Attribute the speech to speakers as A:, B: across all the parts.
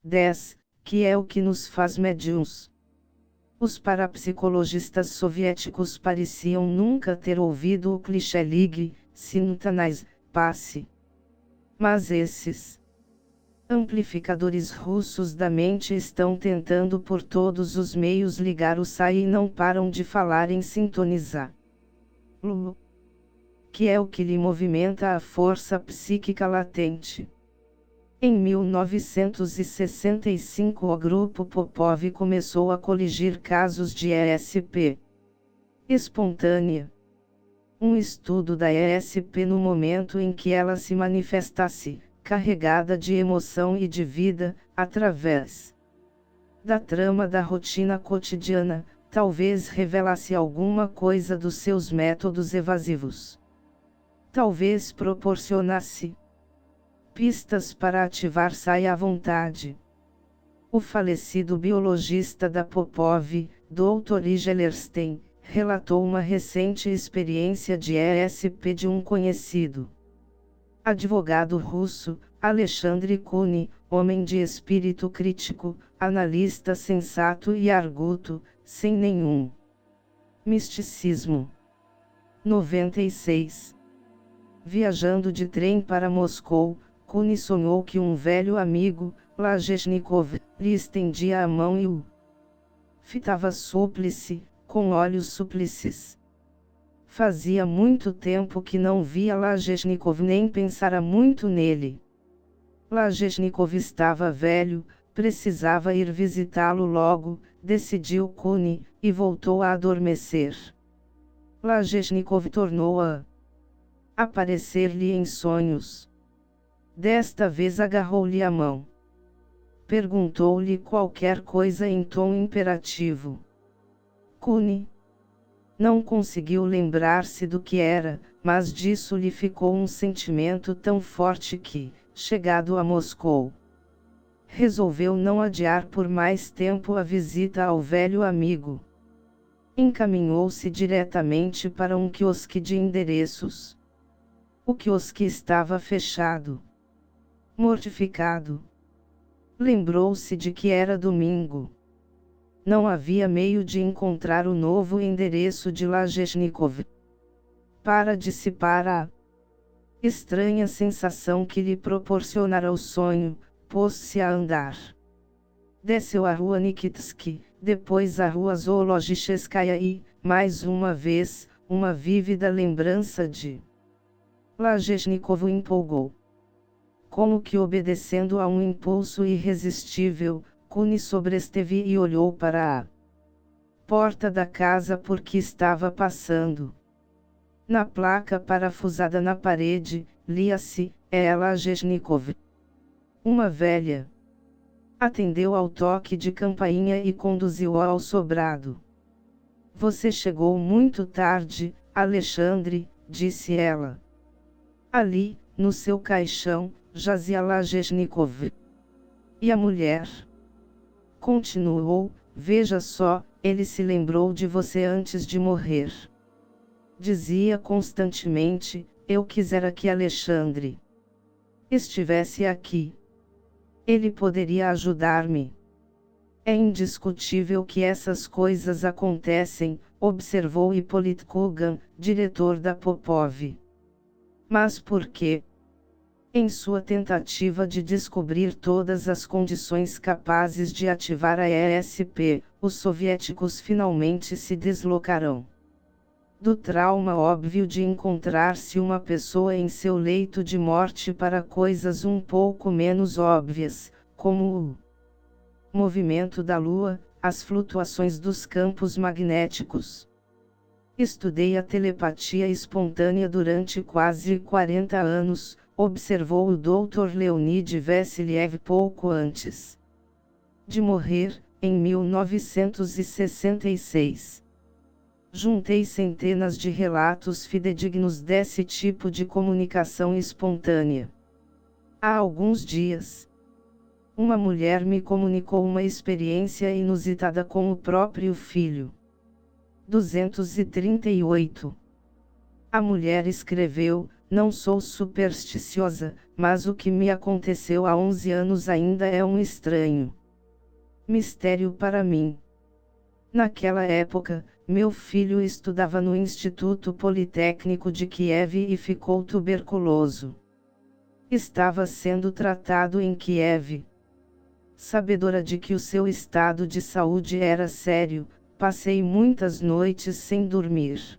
A: 10, que é o que nos faz médiuns. Os parapsicologistas soviéticos pareciam nunca ter ouvido o clichê ligue, simultanais, passe. Mas esses amplificadores russos da mente estão tentando por todos os meios ligar o SAI e não param de falar em sintonizar. Lu, que é o que lhe movimenta a força psíquica latente. Em 1965 o grupo Popov começou a coligir casos de ESP espontânea. Um estudo da ESP no momento em que ela se manifestasse, carregada de emoção e de vida, através da trama da rotina cotidiana, talvez revelasse alguma coisa dos seus métodos evasivos. Talvez proporcionasse pistas para ativar SAI à vontade. O falecido biologista da Popov, Dr. Igellerstein, relatou uma recente experiência de ESP de um conhecido advogado russo, Alexandre Kunin, homem de espírito crítico, analista sensato e arguto, sem nenhum misticismo. 96. Viajando de trem para Moscou, Kunin sonhou que um velho amigo, Lajeshnikov, lhe estendia a mão e o fitava súplice, com olhos súplices. Fazia muito tempo que não via Lajeshnikov nem pensara muito nele. Lajeshnikov estava velho, precisava ir visitá-lo logo, decidiu Kunin, e voltou a adormecer. Lajeshnikov tornou a aparecer-lhe em sonhos. Desta vez agarrou-lhe a mão. Perguntou-lhe qualquer coisa em tom imperativo. Kunin não conseguiu lembrar-se do que era, mas disso lhe ficou um sentimento tão forte que, chegado a Moscou, resolveu não adiar por mais tempo a visita ao velho amigo. Encaminhou-se diretamente para um quiosque de endereços. O quiosque estava fechado. Mortificado, lembrou-se de que era domingo. Não havia meio de encontrar o novo endereço de Lajeshnikov. Para dissipar a estranha sensação que lhe proporcionara o sonho, pôs-se a andar. Desceu a rua Nikitsky, depois a rua Zoologicheskaya e, mais uma vez, uma vívida lembrança de Lajeshnikov o empolgou. Como que obedecendo a um impulso irresistível, Kunin sobresteve e olhou para a porta da casa por que estava passando. Na placa parafusada na parede, lia-se, é Lajeshnikov. Uma velha atendeu ao toque de campainha e conduziu-o ao sobrado. Você chegou muito tarde, Alexandre, disse ela. Ali, no seu caixão, jazia Lajeshnikov. E a mulher? Continuou, veja só, ele se lembrou de você antes de morrer. Dizia constantemente, eu quisera que Alexandre estivesse aqui. Ele poderia ajudar-me. É indiscutível que essas coisas acontecem, observou Hippolyte Kogan, diretor da Popov. Mas por quê? Em sua tentativa de descobrir todas as condições capazes de ativar a ESP, os soviéticos finalmente se deslocarão do trauma óbvio de encontrar-se uma pessoa em seu leito de morte para coisas um pouco menos óbvias, como o movimento da Lua, as flutuações dos campos magnéticos. Estudei a telepatia espontânea durante quase 40 anos, observou o Dr. Leonid Vassiliev pouco antes de morrer, em 1966. Juntei centenas de relatos fidedignos desse tipo de comunicação espontânea. Há alguns dias, uma mulher me comunicou uma experiência inusitada com o próprio filho. 238. A mulher escreveu, não sou supersticiosa, mas o que me aconteceu há 11 anos ainda é um estranho mistério para mim. Naquela época, meu filho estudava no Instituto Politécnico de Kiev e ficou tuberculoso. Estava sendo tratado em Kiev. Sabedora de que o seu estado de saúde era sério, passei muitas noites sem dormir.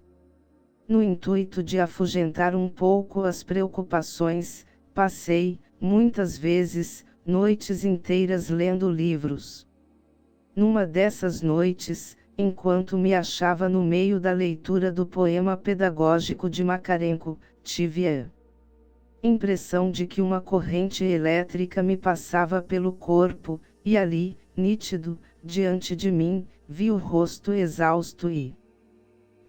A: No intuito de afugentar um pouco as preocupações, passei, muitas vezes, noites inteiras lendo livros. Numa dessas noites, enquanto me achava no meio da leitura do poema pedagógico de Makarenko, tive a impressão de que uma corrente elétrica me passava pelo corpo, e ali, nítido, diante de mim, vi o rosto exausto e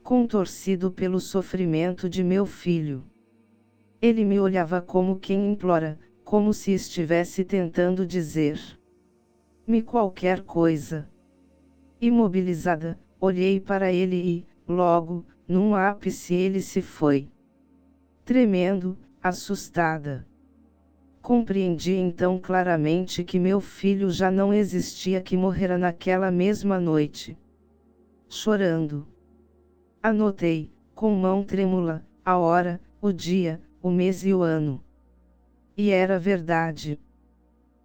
A: contorcido pelo sofrimento de meu filho. Ele me olhava como quem implora, como se estivesse tentando dizer-me qualquer coisa. Imobilizada, olhei para ele e, logo, num ápice ele se foi. Tremendo, assustada. Compreendi então claramente que meu filho já não existia, que morrera naquela mesma noite. Chorando. Anotei, com mão trêmula, a hora, o dia, o mês e o ano. E era verdade.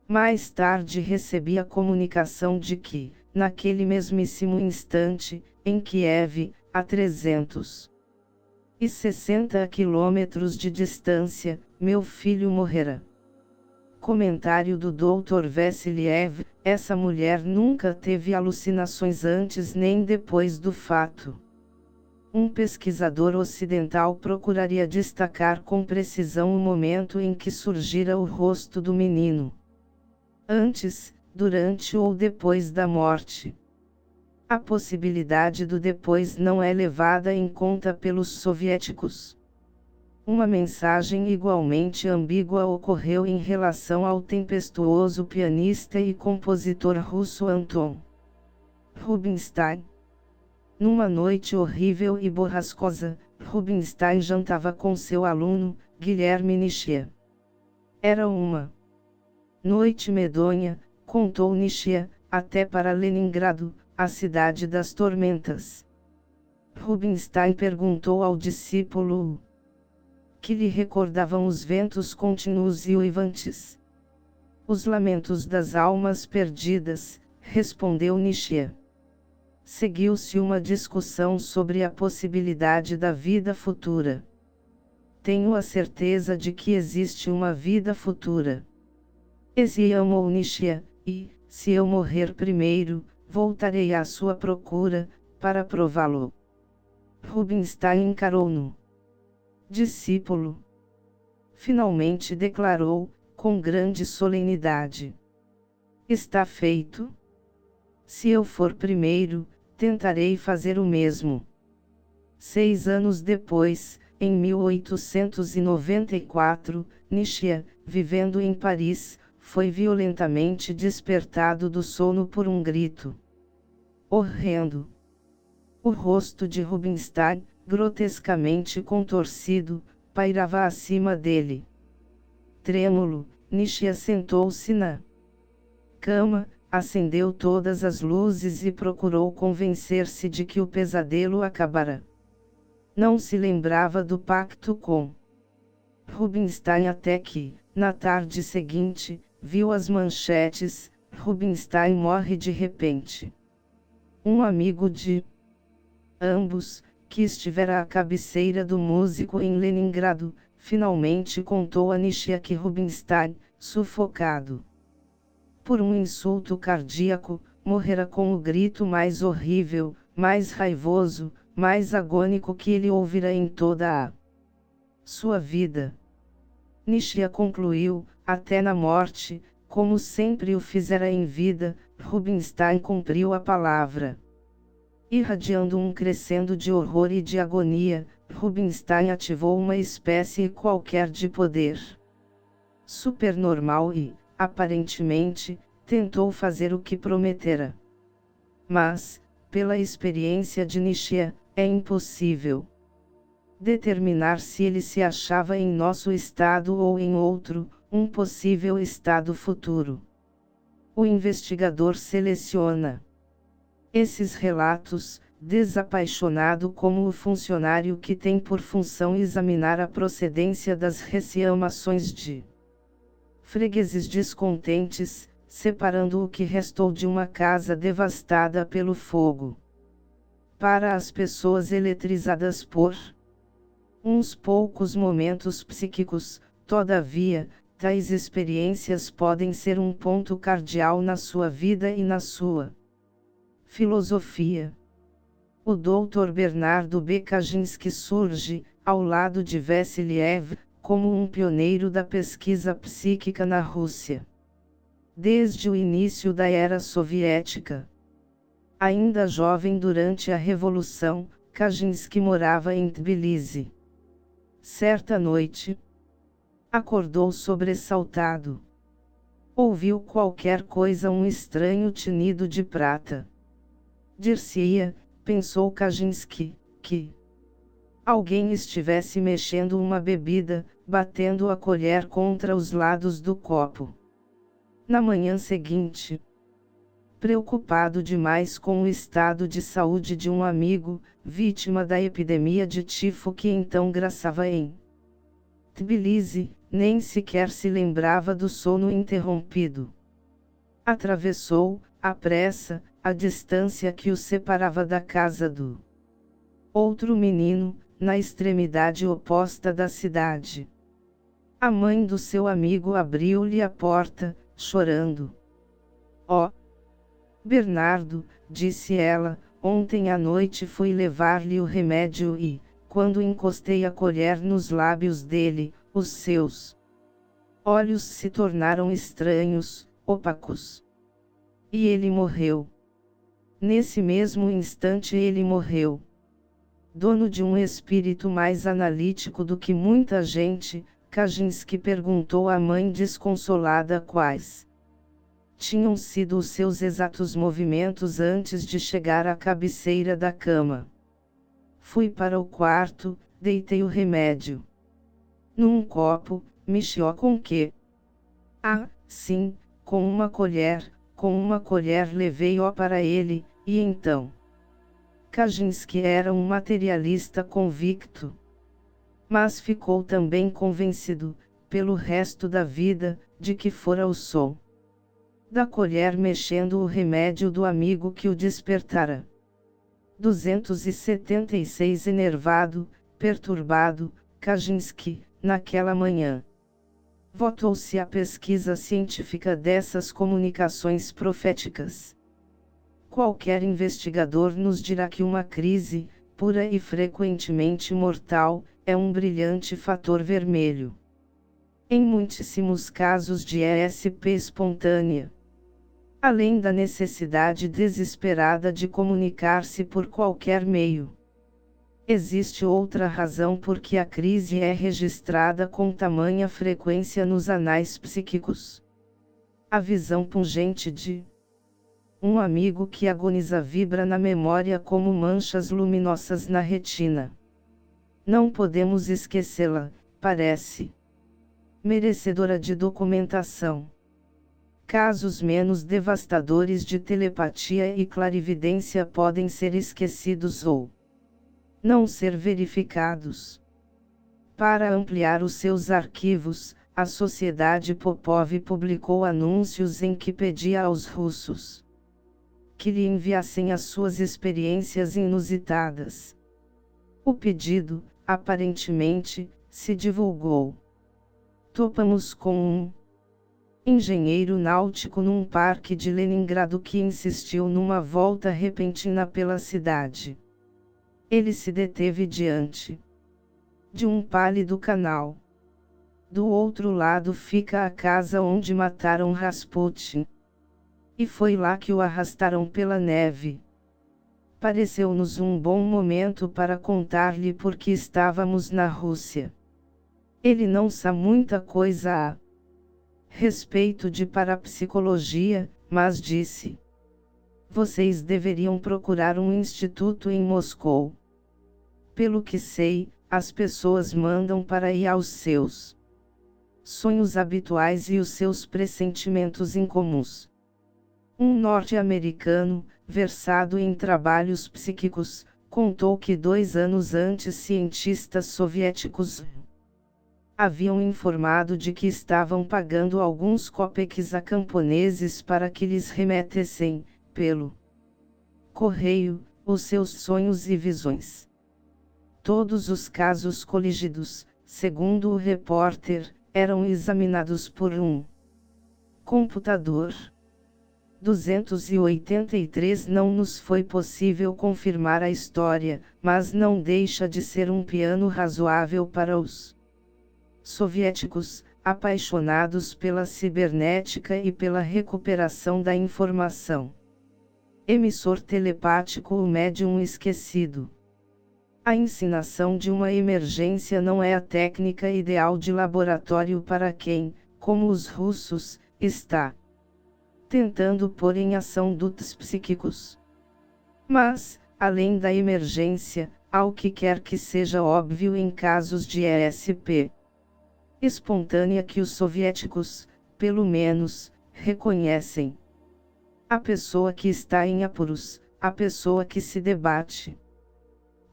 A: Mais tarde recebi a comunicação de que, naquele mesmíssimo instante, em Kiev, a 360 quilômetros de distância, meu filho morrera. Comentário do Dr. Vassiliev: essa mulher nunca teve alucinações antes nem depois do fato. Um pesquisador ocidental procuraria destacar com precisão o momento em que surgira o rosto do menino. Antes, durante ou depois da morte. A possibilidade do depois não é levada em conta pelos soviéticos. Uma mensagem igualmente ambígua ocorreu em relação ao tempestuoso pianista e compositor russo Anton Rubinstein. Numa noite horrível e borrascosa, Rubinstein jantava com seu aluno, Guilherme Nishia. Era uma noite medonha, contou Nishia, até para Leningrado, a cidade das tormentas. Rubinstein perguntou ao discípulo que lhe recordavam os ventos contínuos e uivantes. Os lamentos das almas perdidas, respondeu Nishia. Seguiu-se uma discussão sobre a possibilidade da vida futura. Tenho a certeza de que existe uma vida futura. Exclamou Nishia, e, se eu morrer primeiro, voltarei à sua procura, para prová-lo. Rubinstein encarou-no discípulo. Finalmente declarou, com grande solenidade: está feito. Se eu for primeiro, tentarei fazer o mesmo. 6 anos depois, em 1894, Nishia, vivendo em Paris, foi violentamente despertado do sono por um grito horrendo. O rosto de Rubinstein, grotescamente contorcido, pairava acima dele. Trêmulo, Nishia sentou-se na cama, acendeu todas as luzes e procurou convencer-se de que o pesadelo acabara. Não se lembrava do pacto com Rubinstein até que, na tarde seguinte, viu as manchetes: Rubinstein morre de repente. Um amigo de ambos, que estivera à cabeceira do músico em Leningrado, finalmente contou a Nishia que Rubinstein, sufocado por um insulto cardíaco, morrera com o grito mais horrível, mais raivoso, mais agônico que ele ouvira em toda a sua vida. Nishia concluiu: até na morte, como sempre o fizera em vida, Rubinstein cumpriu a palavra. Irradiando um crescendo de horror e de agonia, Rubinstein ativou uma espécie qualquer de poder supernormal e, aparentemente, tentou fazer o que prometera. Mas, pela experiência de Nishia, é impossível. determinar se ele se achava em nosso estado ou em outro, um possível estado futuro. O investigador seleciona esses relatos, desapaixonado como o funcionário que tem por função examinar a procedência das reclamações de fregueses descontentes, separando o que restou de uma casa devastada pelo fogo. Para as pessoas eletrizadas por uns poucos momentos psíquicos, todavia, tais experiências podem ser um ponto cardeal na sua vida e na sua filosofia. O Dr. Bernardo B. Kaczynski surge, ao lado de Vassiliev, como um pioneiro da pesquisa psíquica na Rússia. Desde o início da era soviética. Ainda jovem durante a Revolução, Kaczynski morava em Tbilisi. Certa noite, acordou sobressaltado. Ouviu qualquer coisa, um estranho tinido de prata. Dir-se-ia, pensou Kaczynski, que alguém estivesse mexendo uma bebida, batendo a colher contra os lados do copo. Na manhã seguinte, preocupado demais com o estado de saúde de um amigo, vítima da epidemia de tifo que então graçava em Tbilisi, nem sequer se lembrava do sono interrompido. Atravessou, à pressa, a distância que o separava da casa do outro menino, na extremidade oposta da cidade. A mãe do seu amigo abriu-lhe a porta, chorando. "Oh, Bernardo", disse ela, "ontem à noite fui levar-lhe o remédio e, quando encostei a colher nos lábios dele, os seus olhos se tornaram estranhos, opacos. E ele morreu. Nesse mesmo instante ele morreu." Dono de um espírito mais analítico do que muita gente, Kaczynski perguntou à mãe desconsolada quais tinham sido os seus exatos movimentos antes de chegar à cabeceira da cama. "Fui para o quarto, deitei o remédio num copo, mexeu com que? Ah, sim, com uma colher levei-o para ele, e então?" Kaczynski era um materialista convicto. Mas ficou também convencido, pelo resto da vida, de que fora o som da colher mexendo o remédio do amigo que o despertara. 276 Enervado, perturbado, Kaczynski, naquela manhã, voltou-se à pesquisa científica dessas comunicações proféticas. Qualquer investigador nos dirá que uma crise, pura e frequentemente mortal, é um brilhante fator vermelho. Em muitíssimos casos de ESP espontânea, além da necessidade desesperada de comunicar-se por qualquer meio, existe outra razão por que a crise é registrada com tamanha frequência nos anais psíquicos. A visão pungente de um amigo que agoniza vibra na memória como manchas luminosas na retina. Não podemos esquecê-la, parece merecedora de documentação. Casos menos devastadores de telepatia e clarividência podem ser esquecidos ou não ser verificados. Para ampliar os seus arquivos, a Sociedade Popov publicou anúncios em que pedia aos russos que lhe enviassem as suas experiências inusitadas. O pedido, aparentemente, se divulgou. Topamos com um engenheiro náutico num parque de Leningrado que insistiu numa volta repentina pela cidade. Ele se deteve diante de um pálido canal. Do outro lado fica a casa onde mataram Rasputin. E foi lá que o arrastaram pela neve. Pareceu-nos um bom momento para contar-lhe por que estávamos na Rússia. Ele não sabe muita coisa a respeito de parapsicologia, mas disse: "Vocês deveriam procurar um instituto em Moscou. Pelo que sei, as pessoas mandam para ir aos seus sonhos habituais e os seus pressentimentos incomuns. Um norte-americano, versado em trabalhos psíquicos, contou que 2 anos antes cientistas soviéticos haviam informado de que estavam pagando alguns copeques a camponeses para que lhes remetessem, pelo correio, os seus sonhos e visões. Todos os casos coligidos, segundo o repórter, eram examinados por um computador. 283 Não nos foi possível confirmar a história, mas não deixa de ser um piano razoável para os soviéticos, apaixonados pela cibernética e pela recuperação da informação. Emissor telepático. O médium esquecido. A ensinação de uma emergência não é a técnica ideal de laboratório para quem, como os russos, está tentando pôr em ação dutos psíquicos. Mas, além da emergência, há o que quer que seja óbvio em casos de ESP espontânea que os soviéticos, pelo menos, reconhecem. A pessoa que está em apuros, a pessoa que se debate,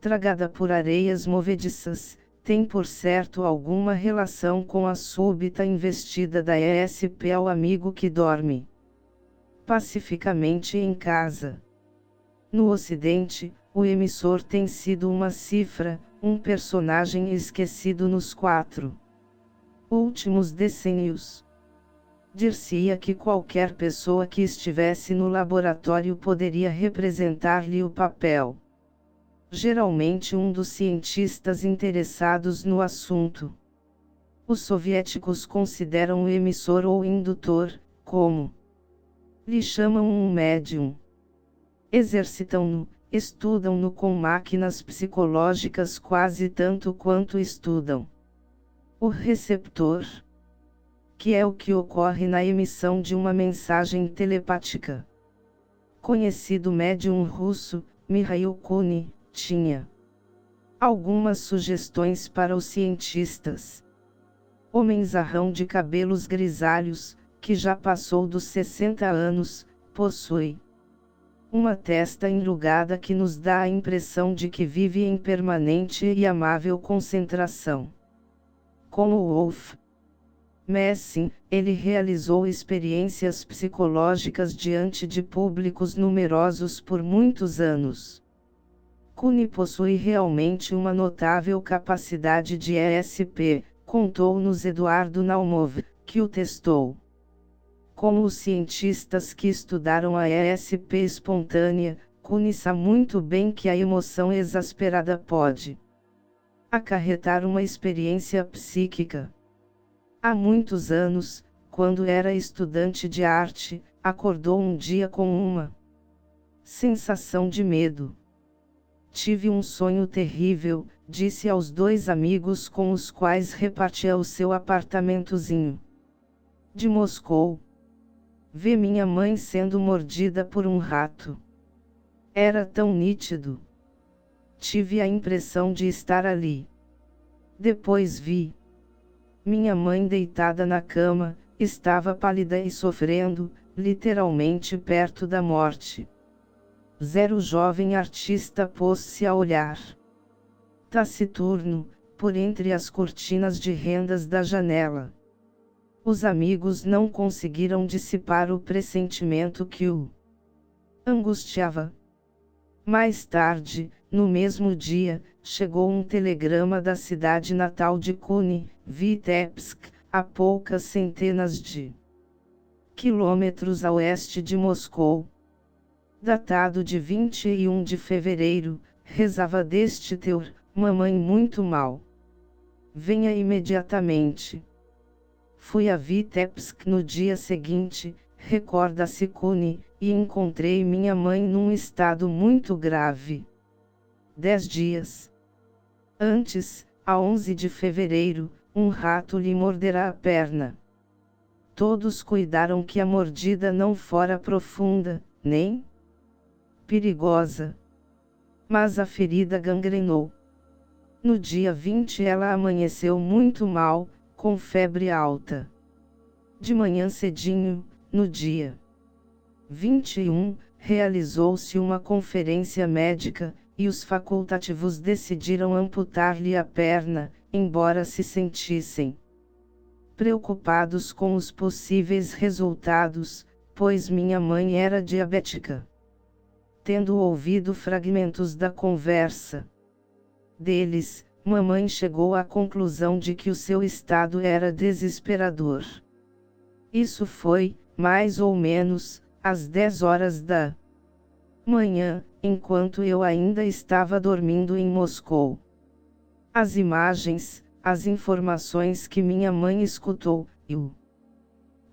A: tragada por areias movediças, tem por certo alguma relação com a súbita investida da ESP ao amigo que dorme pacificamente em casa. No Ocidente, o emissor tem sido uma cifra, um personagem esquecido nos 4 últimos decênios. Dir-se-ia que qualquer pessoa que estivesse no laboratório poderia representar-lhe o papel. Geralmente um dos cientistas interessados no assunto. Os soviéticos consideram o emissor ou indutor, como lhe chamam, um médium. Exercitam-no, estudam-no com máquinas psicológicas quase tanto quanto estudam o receptor, que é o que ocorre na emissão de uma mensagem telepática. Conhecido médium russo, Mikhail Kuni, tinha algumas sugestões para os cientistas. Homenzarrão de cabelos grisalhos, que já passou dos 60 anos, possui uma testa enrugada que nos dá a impressão de que vive em permanente e amável concentração. Como Wolf Messing, ele realizou experiências psicológicas diante de públicos numerosos por muitos anos. Kuni possui realmente uma notável capacidade de ESP, contou-nos Eduardo Naumov, que o testou. Como os cientistas que estudaram a ESP espontânea, Kuni sabe muito bem que a emoção exasperada pode acarretar uma experiência psíquica. Há muitos anos, quando era estudante de arte, acordou um dia com uma sensação de medo. Tive um sonho terrível, disse aos 2 amigos com os quais repartia o seu apartamentozinho de Moscou. Vi minha mãe sendo mordida por um rato. Era tão nítido. Tive a impressão de estar ali. Depois vi minha mãe deitada na cama, estava pálida e sofrendo, literalmente perto da morte. O jovem artista pôs-se a olhar taciturno, por entre as cortinas de rendas da janela. Os amigos não conseguiram dissipar o pressentimento que o angustiava. Mais tarde, no mesmo dia, chegou um telegrama da cidade natal de Kuni, Vitebsk, a poucas centenas de quilômetros a oeste de Moscou. Datado de 21 de fevereiro, rezava deste teor: mamãe muito mal. Venha imediatamente. Fui a Vitebsk no dia seguinte, recorda-se Kuni, e encontrei minha mãe num estado muito grave. 10 dias antes, a 11 de fevereiro, um rato lhe morderá a perna. Todos cuidaram que a mordida não fora profunda, nem perigosa. Mas a ferida gangrenou. No dia 20 ela amanheceu muito mal, com febre alta. De manhã cedinho, no dia 21, realizou-se uma conferência médica, e os facultativos decidiram amputar-lhe a perna, embora se sentissem preocupados com os possíveis resultados, pois minha mãe era diabética. Tendo ouvido fragmentos da conversa deles, mamãe chegou à conclusão de que o seu estado era desesperador. Isso foi, mais ou menos, às 10 horas da manhã, enquanto eu ainda estava dormindo em Moscou. As imagens, as informações que minha mãe escutou, e o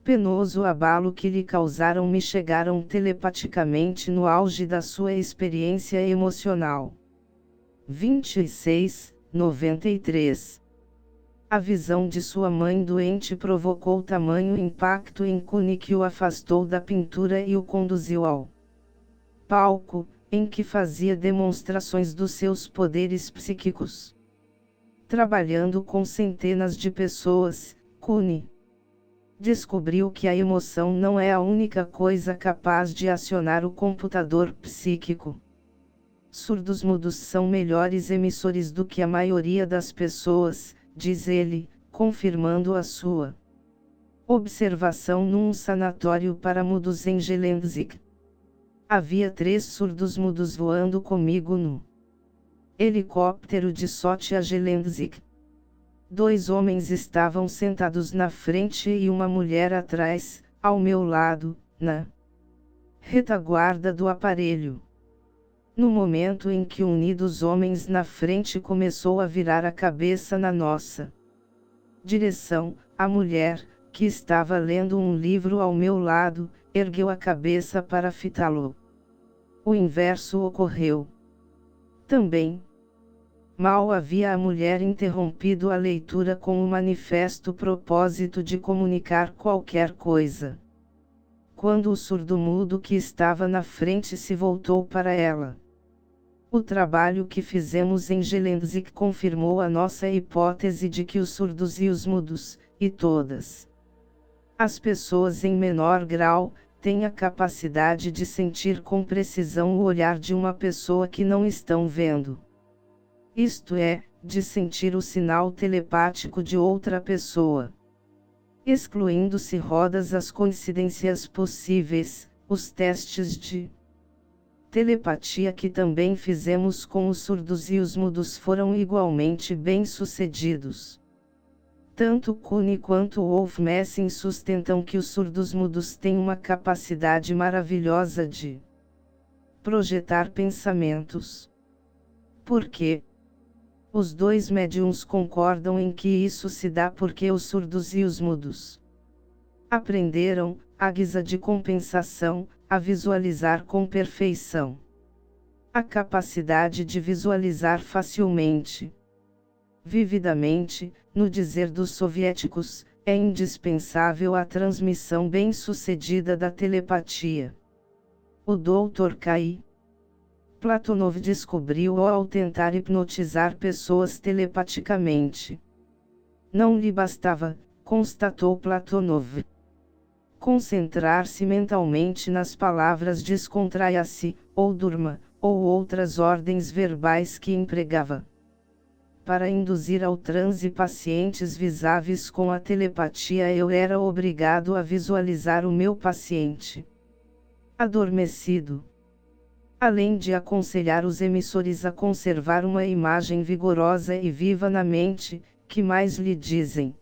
A: penoso abalo que lhe causaram me chegaram telepaticamente no auge da sua experiência emocional. 26/93. A visão de sua mãe doente provocou tamanho impacto em Cune que o afastou da pintura e o conduziu ao palco, em que fazia demonstrações dos seus poderes psíquicos. Trabalhando com centenas de pessoas, Cune descobriu que a emoção não é a única coisa capaz de acionar o computador psíquico. Surdos-mudos são melhores emissores do que a maioria das pessoas, diz ele, confirmando a sua observação num sanatório para mudos em Gelendzhik. Havia 3 surdos-mudos voando comigo no helicóptero de Sochi a Gelendzhik. 2 homens estavam sentados na frente e uma mulher atrás, ao meu lado, na retaguarda do aparelho. No momento em que um dos homens na frente começou a virar a cabeça na nossa direção, a mulher, que estava lendo um livro ao meu lado, ergueu a cabeça para fitá-lo. O inverso ocorreu também. Mal havia a mulher interrompido a leitura com o manifesto propósito de comunicar qualquer coisa, quando o surdo-mudo que estava na frente se voltou para ela. O trabalho que fizemos em Gelendzhik confirmou a nossa hipótese de que os surdos e os mudos, e todas as pessoas em menor grau, têm a capacidade de sentir com precisão o olhar de uma pessoa que não estão vendo. Isto é, de sentir o sinal telepático de outra pessoa. Excluindo-se rodas as coincidências possíveis, os testes de telepatia que também fizemos com os surdos e os mudos foram igualmente bem-sucedidos. Tanto Cune quanto Wolf Messing sustentam que os surdos-mudos têm uma capacidade maravilhosa de projetar pensamentos. Por quê? Os 2 médiums concordam em que isso se dá porque os surdos e os mudos aprenderam, à guisa de compensação, a visualizar com perfeição. A capacidade de visualizar facilmente, vividamente, no dizer dos soviéticos, é indispensável à transmissão bem-sucedida da telepatia. O Dr. K.I. Platonov descobriu-o ao tentar hipnotizar pessoas telepaticamente. Não lhe bastava, constatou Platonov, concentrar-se mentalmente nas palavras descontraia-se, ou durma, ou outras ordens verbais que empregava. Para induzir ao transe pacientes visáveis com a telepatia eu era obrigado a visualizar o meu paciente adormecido. Além de aconselhar os emissores a conservar uma imagem vigorosa e viva na mente, que mais lhe dizem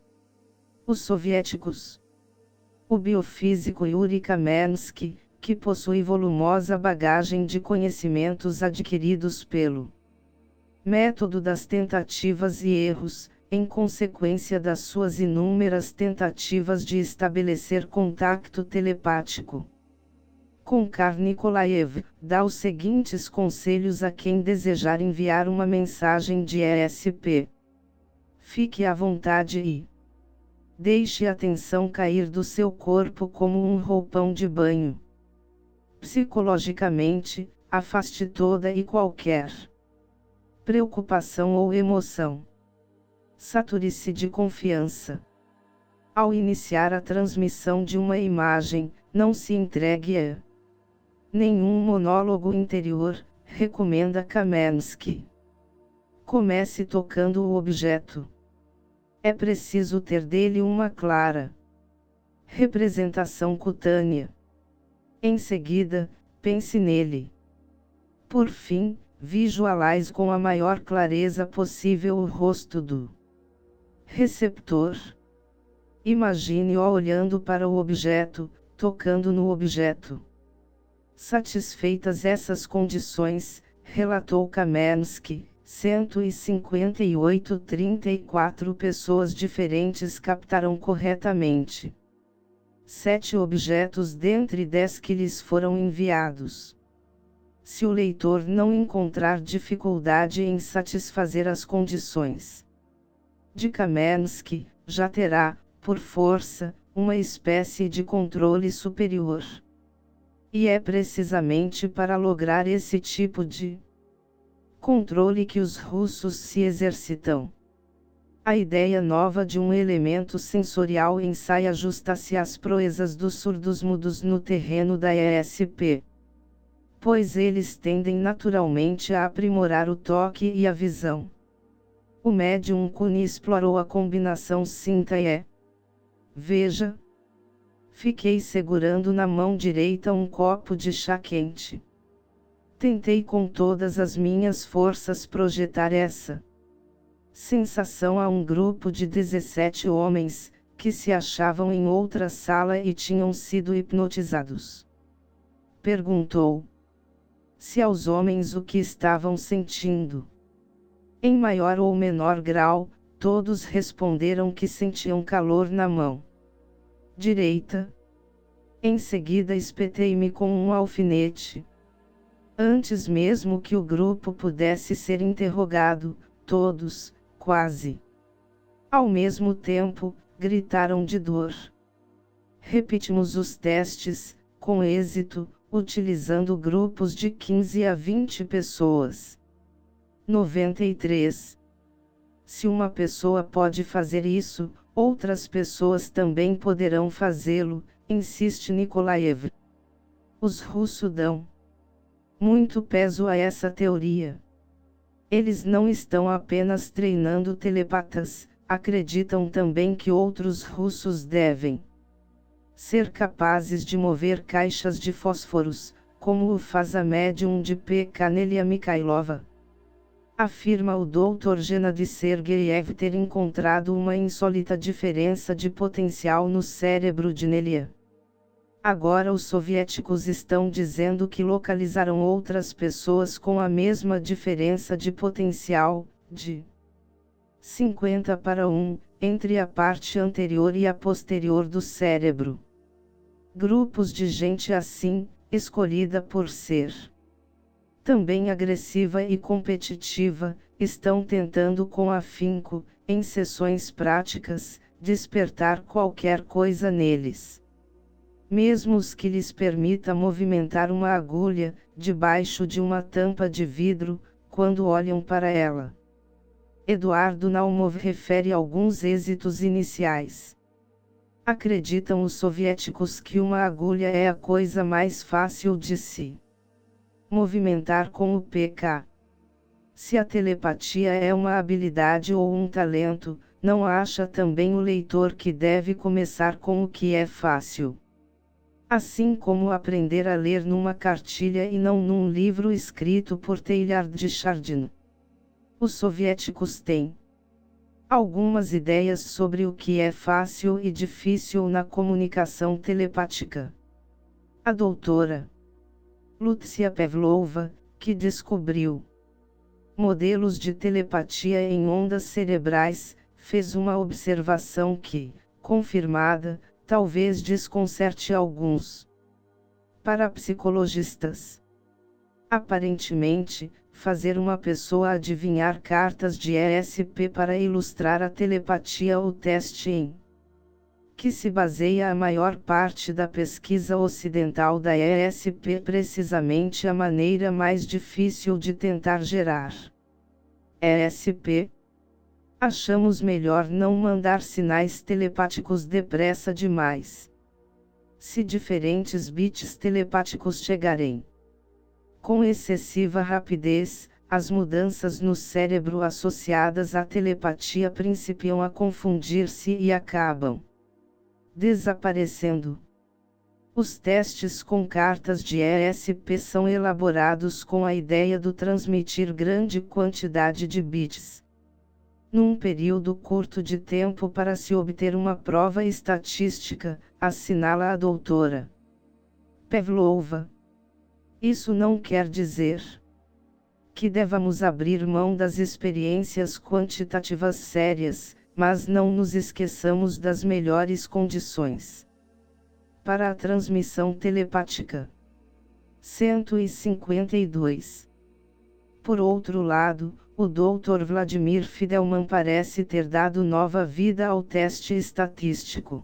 A: os soviéticos? O biofísico Yuri Kamensky, que possui volumosa bagagem de conhecimentos adquiridos pelo método das tentativas e erros, em consequência das suas inúmeras tentativas de estabelecer contato telepático com Kar Nikolaev, dá os seguintes conselhos a quem desejar enviar uma mensagem de ESP. Fique à vontade e deixe a tensão cair do seu corpo como um roupão de banho. Psicologicamente, afaste toda e qualquer preocupação ou emoção. Sature-se de confiança. Ao iniciar a transmissão de uma imagem, não se entregue a nenhum monólogo interior, recomenda Kamensky. Comece tocando o objeto. É preciso ter dele uma clara representação cutânea. Em seguida, pense nele. Por fim, visualize com a maior clareza possível o rosto do receptor. Imagine-o olhando para o objeto, tocando no objeto. Satisfeitas essas condições, relatou Kamensky, 158,34 pessoas diferentes captaram corretamente 7 objetos dentre 10 que lhes foram enviados. Se o leitor não encontrar dificuldade em satisfazer as condições de Kamensky, já terá, por força, uma espécie de controle superior. E é precisamente para lograr esse tipo de controle que os russos se exercitam. A ideia nova de um elemento sensorial ensaia ajusta-se às proezas dos surdos-mudos no terreno da ESP. Pois eles tendem naturalmente a aprimorar o toque e a visão. O médium Kuhn explorou a combinação sinta e veja. Fiquei segurando na mão direita um copo de chá quente. Tentei com todas as minhas forças projetar essa sensação a um grupo de 17 homens, que se achavam em outra sala e tinham sido hipnotizados. Perguntou se aos homens o que estavam sentindo. Em maior ou menor grau, todos responderam que sentiam calor na mão direita. Em seguida espetei-me com um alfinete. Antes mesmo que o grupo pudesse ser interrogado, todos, quase ao mesmo tempo, gritaram de dor. Repetimos os testes, com êxito, utilizando grupos de 15 a 20 pessoas. 93. Se uma pessoa pode fazer isso, outras pessoas também poderão fazê-lo, insiste Nikolaev. Os russos dão muito peso a essa teoria. Eles não estão apenas treinando telepatas, acreditam também que outros russos devem ser capazes de mover caixas de fósforos, como o faz a médium de P.K. Nelia Mikhailova. Afirma o Dr. Gennady Sergeyev ter encontrado uma insólita diferença de potencial no cérebro de Nelia. Agora os soviéticos estão dizendo que localizaram outras pessoas com a mesma diferença de potencial, de 50:1, entre a parte anterior e a posterior do cérebro. Grupos de gente assim, escolhida por ser também agressiva e competitiva, estão tentando com afinco, em sessões práticas, despertar qualquer coisa neles. Mesmo os que lhes permita movimentar uma agulha, debaixo de uma tampa de vidro, quando olham para ela. Eduardo Naumov refere alguns êxitos iniciais. Acreditam os soviéticos que uma agulha é a coisa mais fácil de se movimentar com o PK. Se a telepatia é uma habilidade ou um talento, não acha também o leitor que deve começar com o que é fácil? Assim como aprender a ler numa cartilha e não num livro escrito por Teilhard de Chardin. Os soviéticos têm algumas ideias sobre o que é fácil e difícil na comunicação telepática. A doutora Lucia Pavlova, que descobriu modelos de telepatia em ondas cerebrais, fez uma observação que, confirmada, talvez desconcerte alguns parapsicologistas. Aparentemente, fazer uma pessoa adivinhar cartas de ESP para ilustrar a telepatia ou teste em que se baseia a maior parte da pesquisa ocidental da ESP, precisamente a maneira mais difícil de tentar gerar ESP. Achamos melhor não mandar sinais telepáticos depressa demais. Se diferentes bits telepáticos chegarem com excessiva rapidez, as mudanças no cérebro associadas à telepatia principiam a confundir-se e acabam desaparecendo. Os testes com cartas de ESP são elaborados com a ideia de transmitir grande quantidade de bits num período curto de tempo para se obter uma prova estatística, assinala a doutora Pavlova. Isso não quer dizer que devamos abrir mão das experiências quantitativas sérias, mas não nos esqueçamos das melhores condições para a transmissão telepática. 152. Por outro lado, o Dr. Vladimir Fidelman parece ter dado nova vida ao teste estatístico.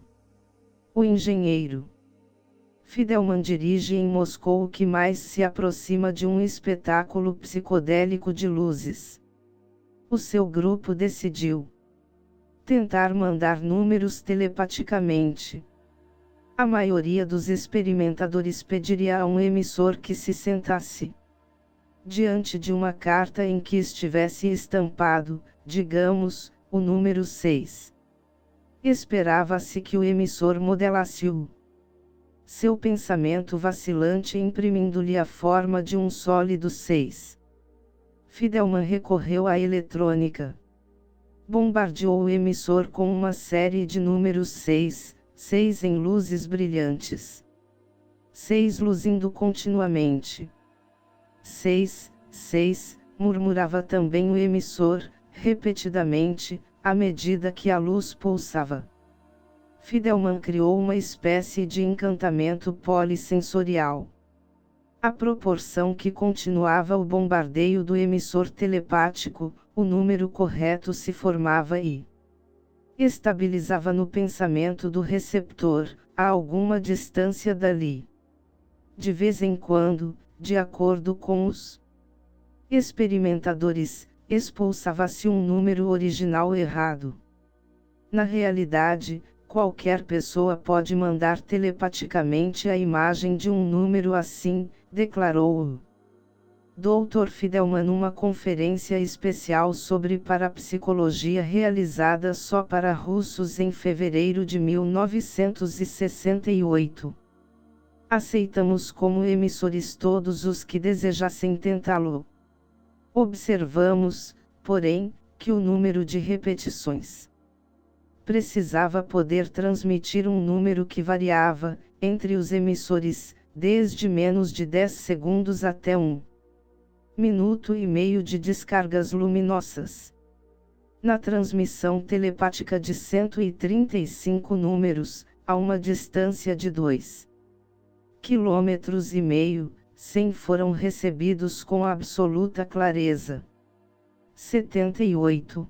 A: O engenheiro Fidelman dirige em Moscou o que mais se aproxima de um espetáculo psicodélico de luzes. O seu grupo decidiu tentar mandar números telepaticamente. A maioria dos experimentadores pediria a um emissor que se sentasse diante de uma carta em que estivesse estampado, digamos, o número 6. Esperava-se que o emissor modelasse seu pensamento vacilante imprimindo-lhe a forma de um sólido 6. Fidelman recorreu à eletrônica. Bombardeou o emissor com uma série de números 6, 6 em luzes brilhantes. 6 luzindo continuamente. 6, 6, murmurava também o emissor, repetidamente, à medida que a luz pulsava. Fidelman criou uma espécie de encantamento polissensorial. À proporção que continuava o bombardeio do emissor telepático, o número correto se formava e estabilizava no pensamento do receptor, a alguma distância dali. De vez em quando, de acordo com os experimentadores, expulsava-se um número original errado. Na realidade, qualquer pessoa pode mandar telepaticamente a imagem de um número assim, declarou o Dr. Fidelman numa conferência especial sobre parapsicologia realizada só para russos em fevereiro de 1968. Aceitamos como emissores todos os que desejassem tentá-lo. Observamos, porém, que o número de repetições precisava poder transmitir um número que variava, entre os emissores, desde menos de 10 segundos até 1 minuto e meio de descargas luminosas. Na transmissão telepática de 135 números, a uma distância de 2,5 km, 100 foram recebidos com absoluta clareza. 78.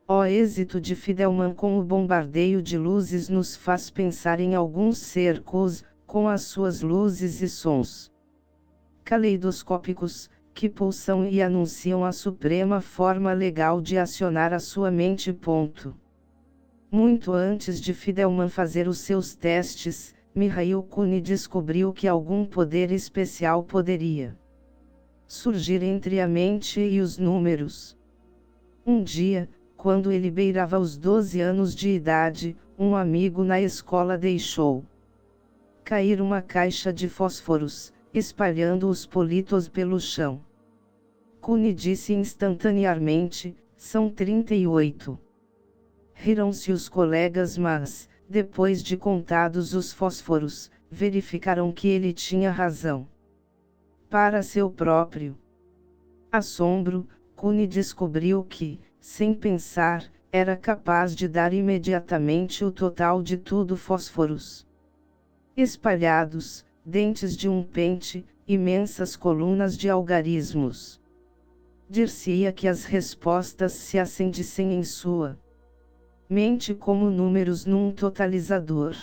A: O êxito de Fidelman com o bombardeio de luzes nos faz pensar em alguns cercos, com as suas luzes e sons caleidoscópicos, que pulsam e anunciam a suprema forma legal de acionar a sua mente. Muito antes de Fidelman fazer os seus testes, Mikhail Kunin descobriu que algum poder especial poderia surgir entre a mente e os números. Um dia, quando ele beirava os 12 anos de idade, um amigo na escola deixou cair uma caixa de fósforos, espalhando os politos pelo chão. Kunin disse instantaneamente: são 38. Riram-se os colegas, mas, depois de contados os fósforos, verificaram que ele tinha razão. Para seu próprio assombro, Kunin descobriu que, sem pensar, era capaz de dar imediatamente o total de tudo fósforos espalhados, dentes de um pente, imensas colunas de algarismos. Dir-se-ia que as respostas se acendissem em sua mente como números num totalizador.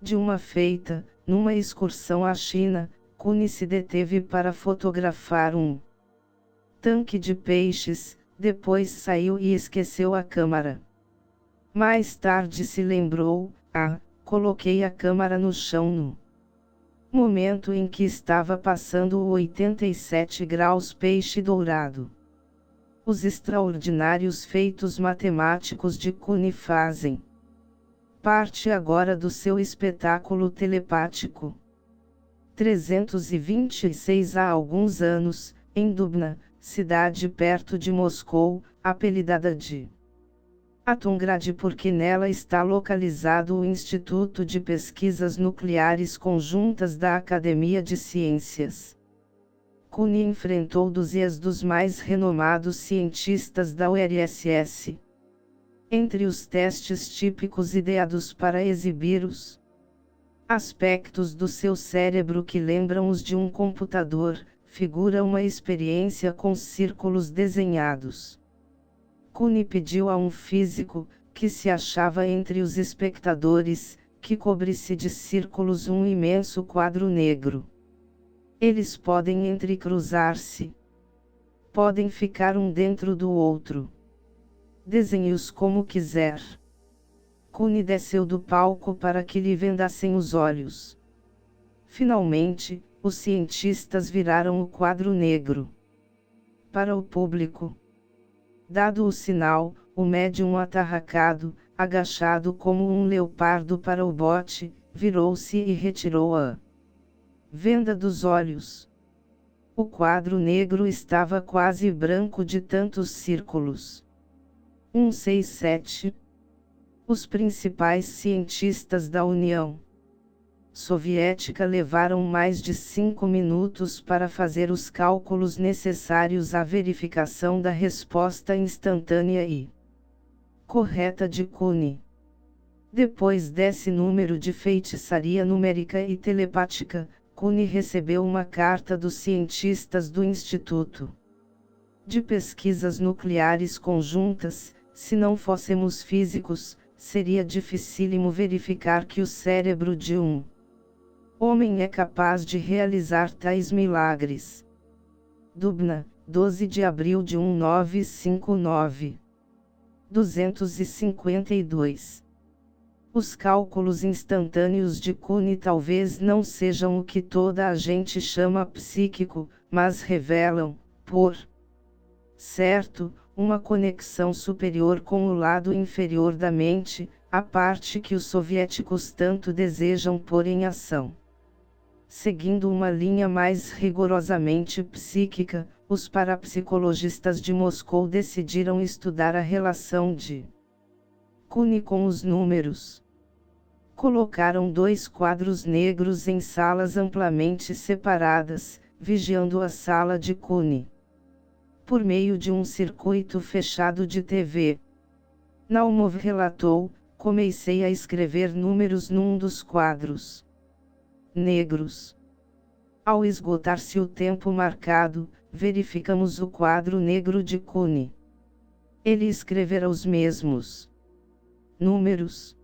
A: De uma feita, numa excursão à China, Kunin se deteve para fotografar um tanque de peixes, depois saiu e esqueceu a câmara. Mais tarde se lembrou, coloquei a câmara no chão no momento em que estava passando o 87 graus peixe dourado. Os extraordinários feitos matemáticos de Cooney fazem parte agora do seu espetáculo telepático. 326 Há alguns anos, em Dubna, cidade perto de Moscou, apelidada de Atomgrad porque nela está localizado o Instituto de Pesquisas Nucleares Conjuntas da Academia de Ciências. Cooney enfrentou dúzias dos mais renomados cientistas da URSS. Entre os testes típicos ideados para exibir os aspectos do seu cérebro que lembram os de um computador, figura uma experiência com círculos desenhados. Cooney pediu a um físico, que se achava entre os espectadores, que cobrisse de círculos um imenso quadro negro. Eles podem entrecruzar-se. Podem ficar um dentro do outro. Desenhe-os como quiser. Cooney desceu do palco para que lhe vendassem os olhos. Finalmente, os cientistas viraram o quadro negro para o público. Dado o sinal, o médium atarracado, agachado como um leopardo para o bote, virou-se e retirou a venda dos olhos. O quadro negro estava quase branco de tantos círculos. 167. Os principais cientistas da União Soviética levaram mais de 5 minutos para fazer os cálculos necessários à verificação da resposta instantânea e correta de Cooney. Depois desse número de feitiçaria numérica e telepática, Cooney recebeu uma carta dos cientistas do Instituto de Pesquisas Nucleares Conjuntas. Se não fôssemos físicos, seria dificílimo verificar que o cérebro de um homem é capaz de realizar tais milagres. Dubna, 12 de abril de 1959. 252. Os cálculos instantâneos de Cooney talvez não sejam o que toda a gente chama psíquico, mas revelam, por certo, uma conexão superior com o lado inferior da mente, a parte que os soviéticos tanto desejam pôr em ação. Seguindo uma linha mais rigorosamente psíquica, os parapsicologistas de Moscou decidiram estudar a relação de Cooney com os números. Colocaram 2 quadros negros em salas amplamente separadas, vigiando a sala de Cooney por meio de um circuito fechado de TV. Naumov relatou: comecei a escrever números num dos quadros negros. Ao esgotar-se o tempo marcado, verificamos o quadro negro de Cooney. Ele escrevera os mesmos números.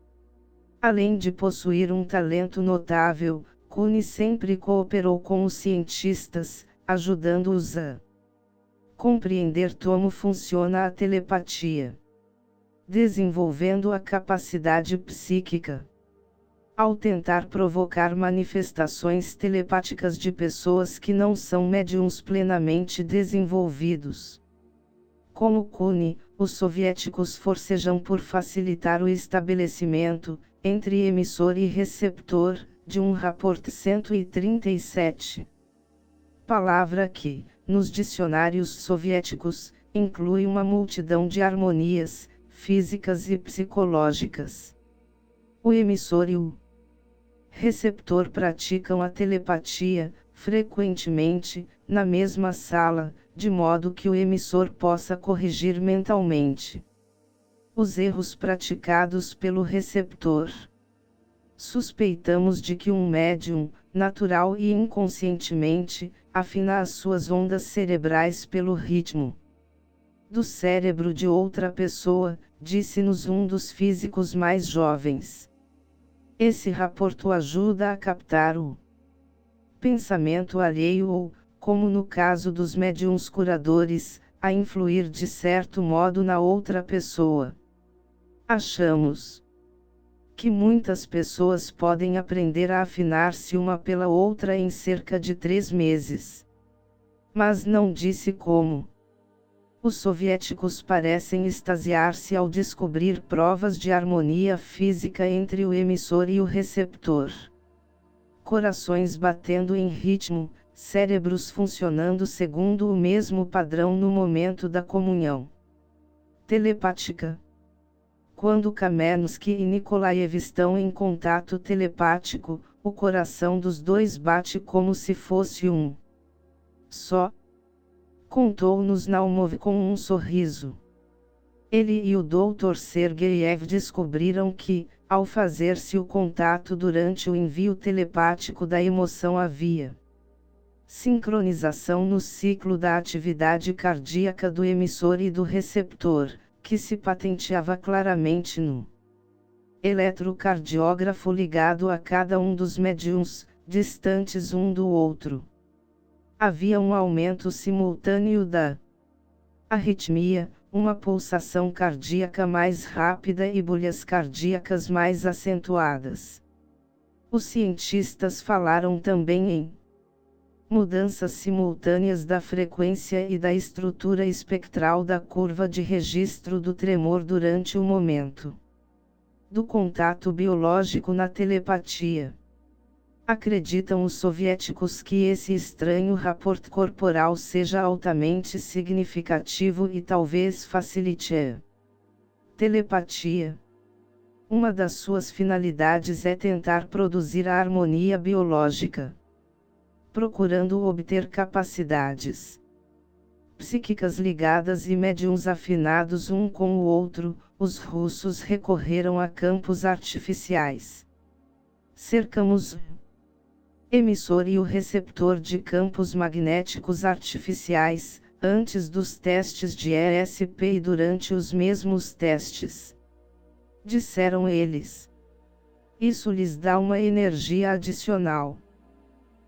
A: Além de possuir um talento notável, Cooney sempre cooperou com os cientistas, ajudando-os a compreender como funciona a telepatia, desenvolvendo a capacidade psíquica. Ao tentar provocar manifestações telepáticas de pessoas que não são médiums plenamente desenvolvidos. Como Cooney, os soviéticos forcejam por facilitar o estabelecimento, entre emissor e receptor, de um rapport 137. Palavra que, nos dicionários soviéticos, inclui uma multidão de harmonias, físicas e psicológicas. O emissor e o receptor praticam a telepatia, frequentemente, na mesma sala, de modo que o emissor possa corrigir mentalmente os erros praticados pelo receptor. Suspeitamos de que um médium, natural e inconscientemente, afina as suas ondas cerebrais pelo ritmo do cérebro de outra pessoa, disse-nos um dos físicos mais jovens. Esse rapport ajuda a captar o pensamento alheio ou, como no caso dos médiuns curadores, a influir de certo modo na outra pessoa. Achamos que muitas pessoas podem aprender a afinar-se uma pela outra em cerca de 3 meses. Mas não disse como. Os soviéticos parecem extasiar-se ao descobrir provas de harmonia física entre o emissor e o receptor. Corações batendo em ritmo, cérebros funcionando segundo o mesmo padrão no momento da comunhão telepática. Quando Kamensky e Nikolaev estão em contato telepático, o coração dos dois bate como se fosse um só. Contou-nos Naumov com um sorriso. Ele e o Dr. Sergeyev descobriram que, ao fazer-se o contato durante o envio telepático da emoção, havia sincronização no ciclo da atividade cardíaca do emissor e do receptor, que se patenteava claramente no eletrocardiógrafo ligado a cada um dos médiuns, distantes um do outro. Havia um aumento simultâneo da arritmia, uma pulsação cardíaca mais rápida e bolhas cardíacas mais acentuadas. Os cientistas falaram também em mudanças simultâneas da frequência e da estrutura espectral da curva de registro do tremor durante o momento do contato biológico na telepatia. Acreditam os soviéticos que esse estranho rapport corporal seja altamente significativo e talvez facilite a telepatia. Uma das suas finalidades é tentar produzir a harmonia biológica, procurando obter capacidades psíquicas ligadas e médiuns afinados um com o outro. Os russos recorreram a campos artificiais. Cercamos o emissor e o receptor de campos magnéticos artificiais, antes dos testes de ESP e durante os mesmos testes. Disseram eles. Isso lhes dá uma energia adicional.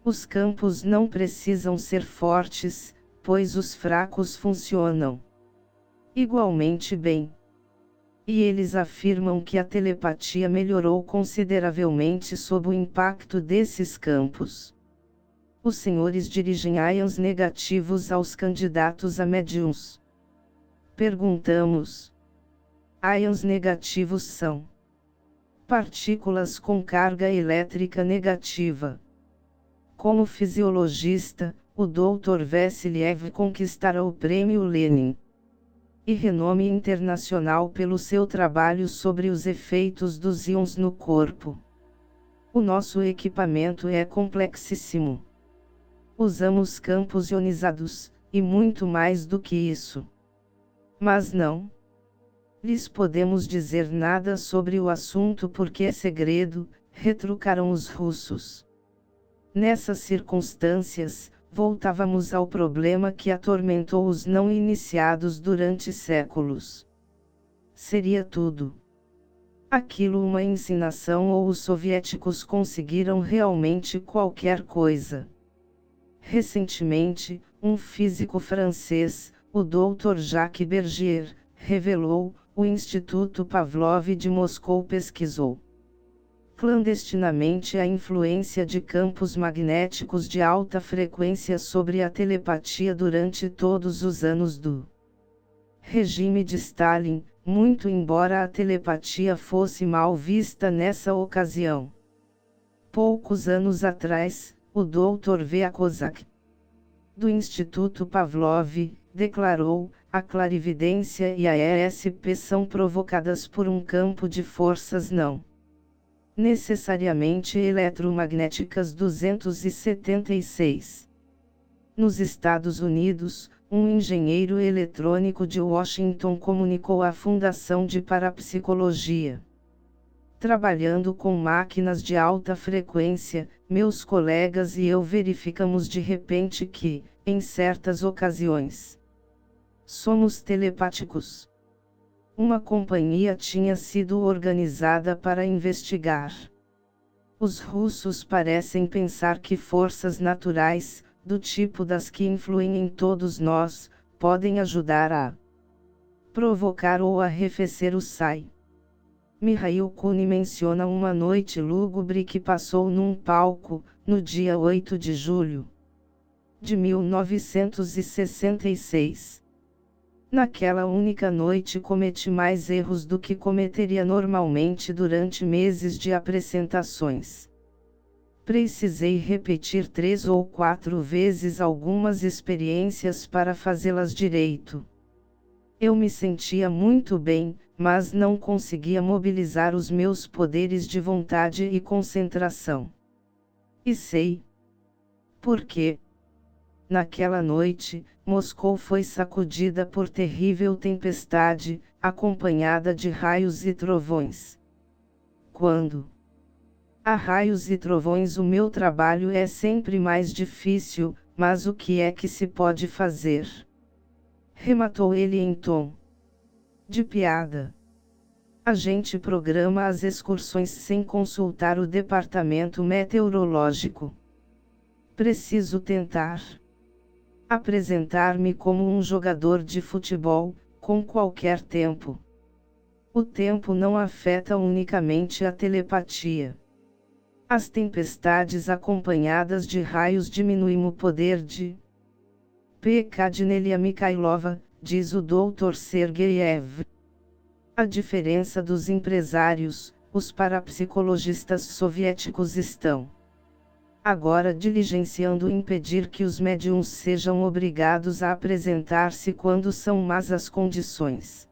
A: Os campos não precisam ser fortes, pois os fracos funcionam igualmente bem. E eles afirmam que a telepatia melhorou consideravelmente sob o impacto desses campos. Os senhores dirigem íons negativos aos candidatos a médiuns. Perguntamos. Íons negativos são partículas com carga elétrica negativa. Como fisiologista, o Dr. Vassiliev conquistará o Prêmio Lenin e renome internacional pelo seu trabalho sobre os efeitos dos íons no corpo. O nosso equipamento é complexíssimo. Usamos campos ionizados, e muito mais do que isso. Mas não lhes podemos dizer nada sobre o assunto porque é segredo, retrucaram os russos. Nessas circunstâncias, voltávamos ao problema que atormentou os não iniciados durante séculos. Seria tudo aquilo uma encenação ou os soviéticos conseguiram realmente qualquer coisa? Recentemente, um físico francês, o Dr. Jacques Bergier, revelou, o Instituto Pavlov de Moscou pesquisou clandestinamente a influência de campos magnéticos de alta frequência sobre a telepatia durante todos os anos do regime de Stalin, muito embora a telepatia fosse mal vista nessa ocasião. Poucos anos atrás, o Dr. V. A. Kozak, do Instituto Pavlov, declarou: a clarividência e a ESP são provocadas por um campo de forças não necessariamente eletromagnéticas. 276. Nos Estados Unidos, um engenheiro eletrônico de Washington comunicou à Fundação de Parapsicologia: trabalhando com máquinas de alta frequência, meus colegas e eu verificamos de repente que, em certas ocasiões, somos telepáticos. Uma companhia tinha sido organizada para investigar. Os russos parecem pensar que forças naturais, do tipo das que influem em todos nós, podem ajudar a provocar ou arrefecer o Sai. Mihail Kundera menciona uma noite lúgubre que passou num palco, no dia 8 de julho de 1966. Naquela única noite cometi mais erros do que cometeria normalmente durante meses de apresentações. Precisei repetir 3 ou 4 vezes algumas experiências para fazê-las direito. Eu me sentia muito bem, mas não conseguia mobilizar os meus poderes de vontade e concentração. E sei por quê. Naquela noite, Moscou foi sacudida por terrível tempestade, acompanhada de raios e trovões. Quando há raios e trovões, o meu trabalho é sempre mais difícil, mas o que é que se pode fazer? Rematou ele em tom de piada. A gente programa as excursões sem consultar o departamento meteorológico. Preciso tentar apresentar-me como um jogador de futebol, com qualquer tempo. O tempo não afeta unicamente a telepatia. As tempestades acompanhadas de raios diminuem o poder de P.K. de Nelia Mikhailova, diz o Dr. Sergeyev. A diferença dos empresários, os parapsicologistas soviéticos estão agora diligenciando impedir que os médiums sejam obrigados a apresentar-se quando são más as condições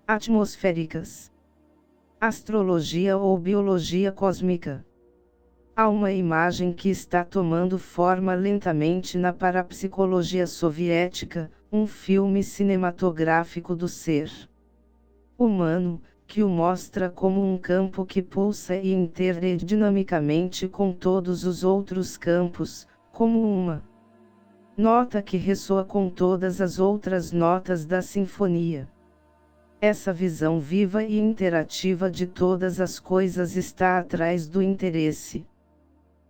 A: atmosféricas, astrologia ou biologia cósmica. Há uma imagem que está tomando forma lentamente na parapsicologia soviética, um filme cinematográfico do ser humano, que o mostra como um campo que pulsa e interage dinamicamente com todos os outros campos, como uma nota que ressoa com todas as outras notas da sinfonia. Essa visão viva e interativa de todas as coisas está atrás do interesse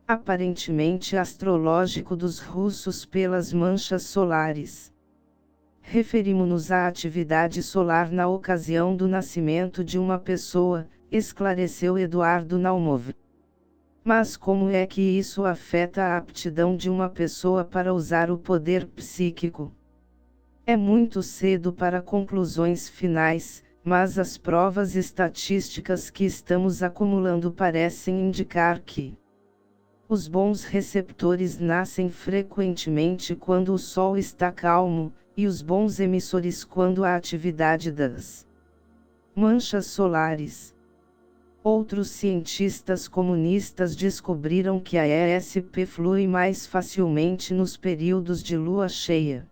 A: aparentemente astrológico dos russos pelas manchas solares. Referimos-nos à atividade solar na ocasião do nascimento de uma pessoa, esclareceu Eduardo Naumov. Mas como é que isso afeta a aptidão de uma pessoa para usar o poder psíquico? É muito cedo para conclusões finais, mas as provas estatísticas que estamos acumulando parecem indicar que os bons receptores nascem frequentemente quando o Sol está calmo, e os bons emissores quando a atividade das manchas solares. Outros cientistas comunistas descobriram que a ESP flui mais facilmente nos períodos de lua cheia.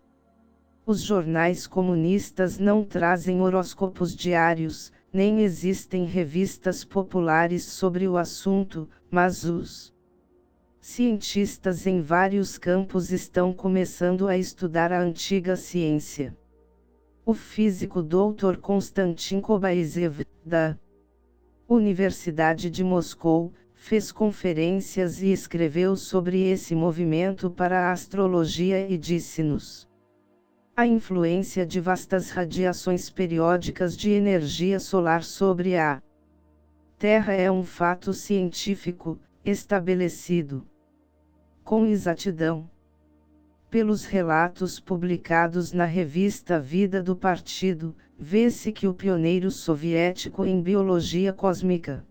A: Os jornais comunistas não trazem horóscopos diários, nem existem revistas populares sobre o assunto, mas os cientistas em vários campos estão começando a estudar a antiga ciência. O físico Dr. Konstantin Kobayasev, da Universidade de Moscou, fez conferências e escreveu sobre esse movimento para a astrologia e disse-nos: a influência de vastas radiações periódicas de energia solar sobre a Terra é um fato científico, estabelecido com exatidão pelos relatos publicados na revista Vida do Partido. Vê-se que o pioneiro soviético em biologia cósmica,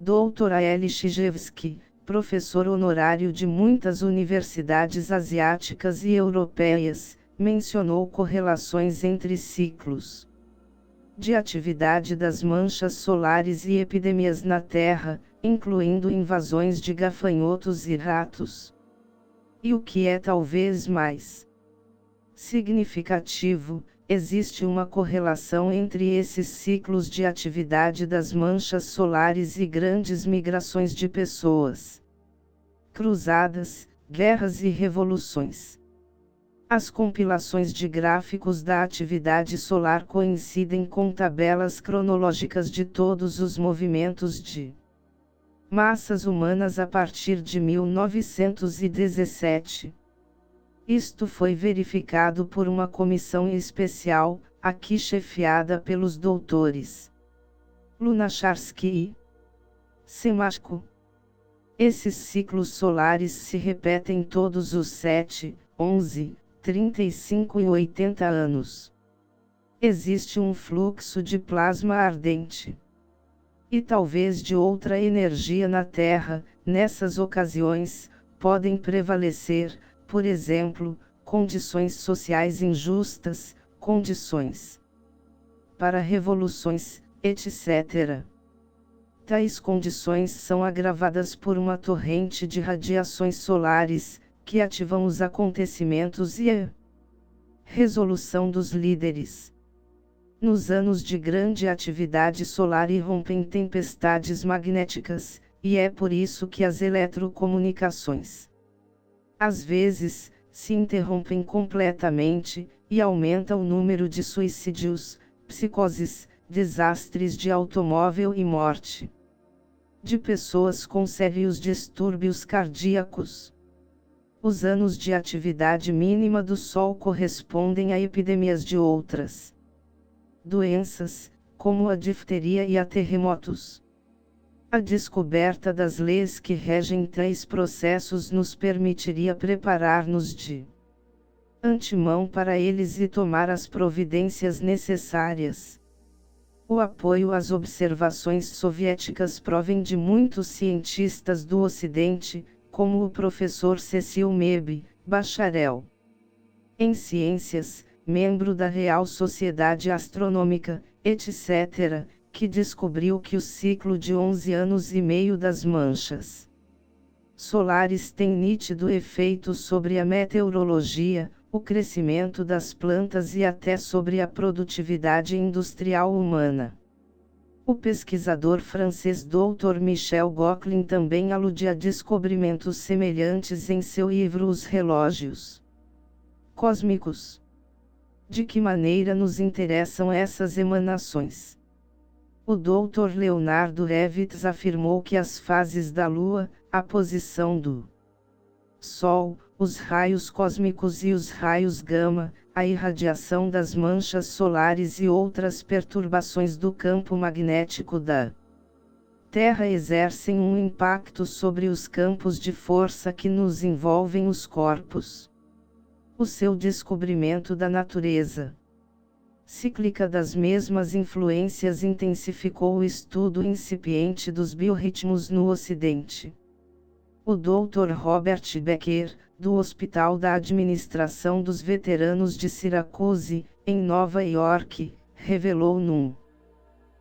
A: Dr. A.L. Chijevsky, professor honorário de muitas universidades asiáticas e europeias, mencionou correlações entre ciclos de atividade das manchas solares e epidemias na Terra, incluindo invasões de gafanhotos e ratos. E o que é talvez mais significativo, existe uma correlação entre esses ciclos de atividade das manchas solares e grandes migrações de pessoas, cruzadas, guerras e revoluções. As compilações de gráficos da atividade solar coincidem com tabelas cronológicas de todos os movimentos de massas humanas a partir de 1917. Isto foi verificado por uma comissão especial, aqui chefiada pelos doutores Lunacharsky e Semashko. Esses ciclos solares se repetem todos os 7, 11, 35 e 80 anos. Existe um fluxo de plasma ardente e talvez de outra energia na Terra. Nessas ocasiões, podem prevalecer, por exemplo, condições sociais injustas, condições para revoluções, etc. Tais condições são agravadas por uma torrente de radiações solares, que ativam os acontecimentos e a resolução dos líderes. Nos anos de grande atividade solar irrompem tempestades magnéticas, e é por isso que as eletrocomunicações, às vezes, se interrompem completamente, e aumenta o número de suicídios, psicoses, desastres de automóvel e morte de pessoas com sérios distúrbios cardíacos. Os anos de atividade mínima do Sol correspondem a epidemias de outras doenças, como a difteria e a terremotos. A descoberta das leis que regem tais processos nos permitiria preparar-nos de antemão para eles e tomar as providências necessárias. O apoio às observações soviéticas provém de muitos cientistas do Ocidente, como o professor Cecil Mebe, bacharel em ciências, membro da Real Sociedade Astronômica, etc., que descobriu que o ciclo de 11 anos e meio das manchas solares tem nítido efeito sobre a meteorologia, o crescimento das plantas e até sobre a produtividade industrial humana. O pesquisador francês Dr. Michel Gauquelin também alude a descobrimentos semelhantes em seu livro Os Relógios Cósmicos. De que maneira nos interessam essas emanações? O Dr. Leonardo Revitz afirmou que as fases da Lua, a posição do Sol, os raios cósmicos e os raios gama, a irradiação das manchas solares e outras perturbações do campo magnético da Terra exercem um impacto sobre os campos de força que nos envolvem os corpos. O seu descobrimento da natureza cíclica das mesmas influências intensificou o estudo incipiente dos biorritmos no Ocidente. O Dr. Robert Becker, do Hospital da Administração dos Veteranos de Syracuse, em Nova York, revelou num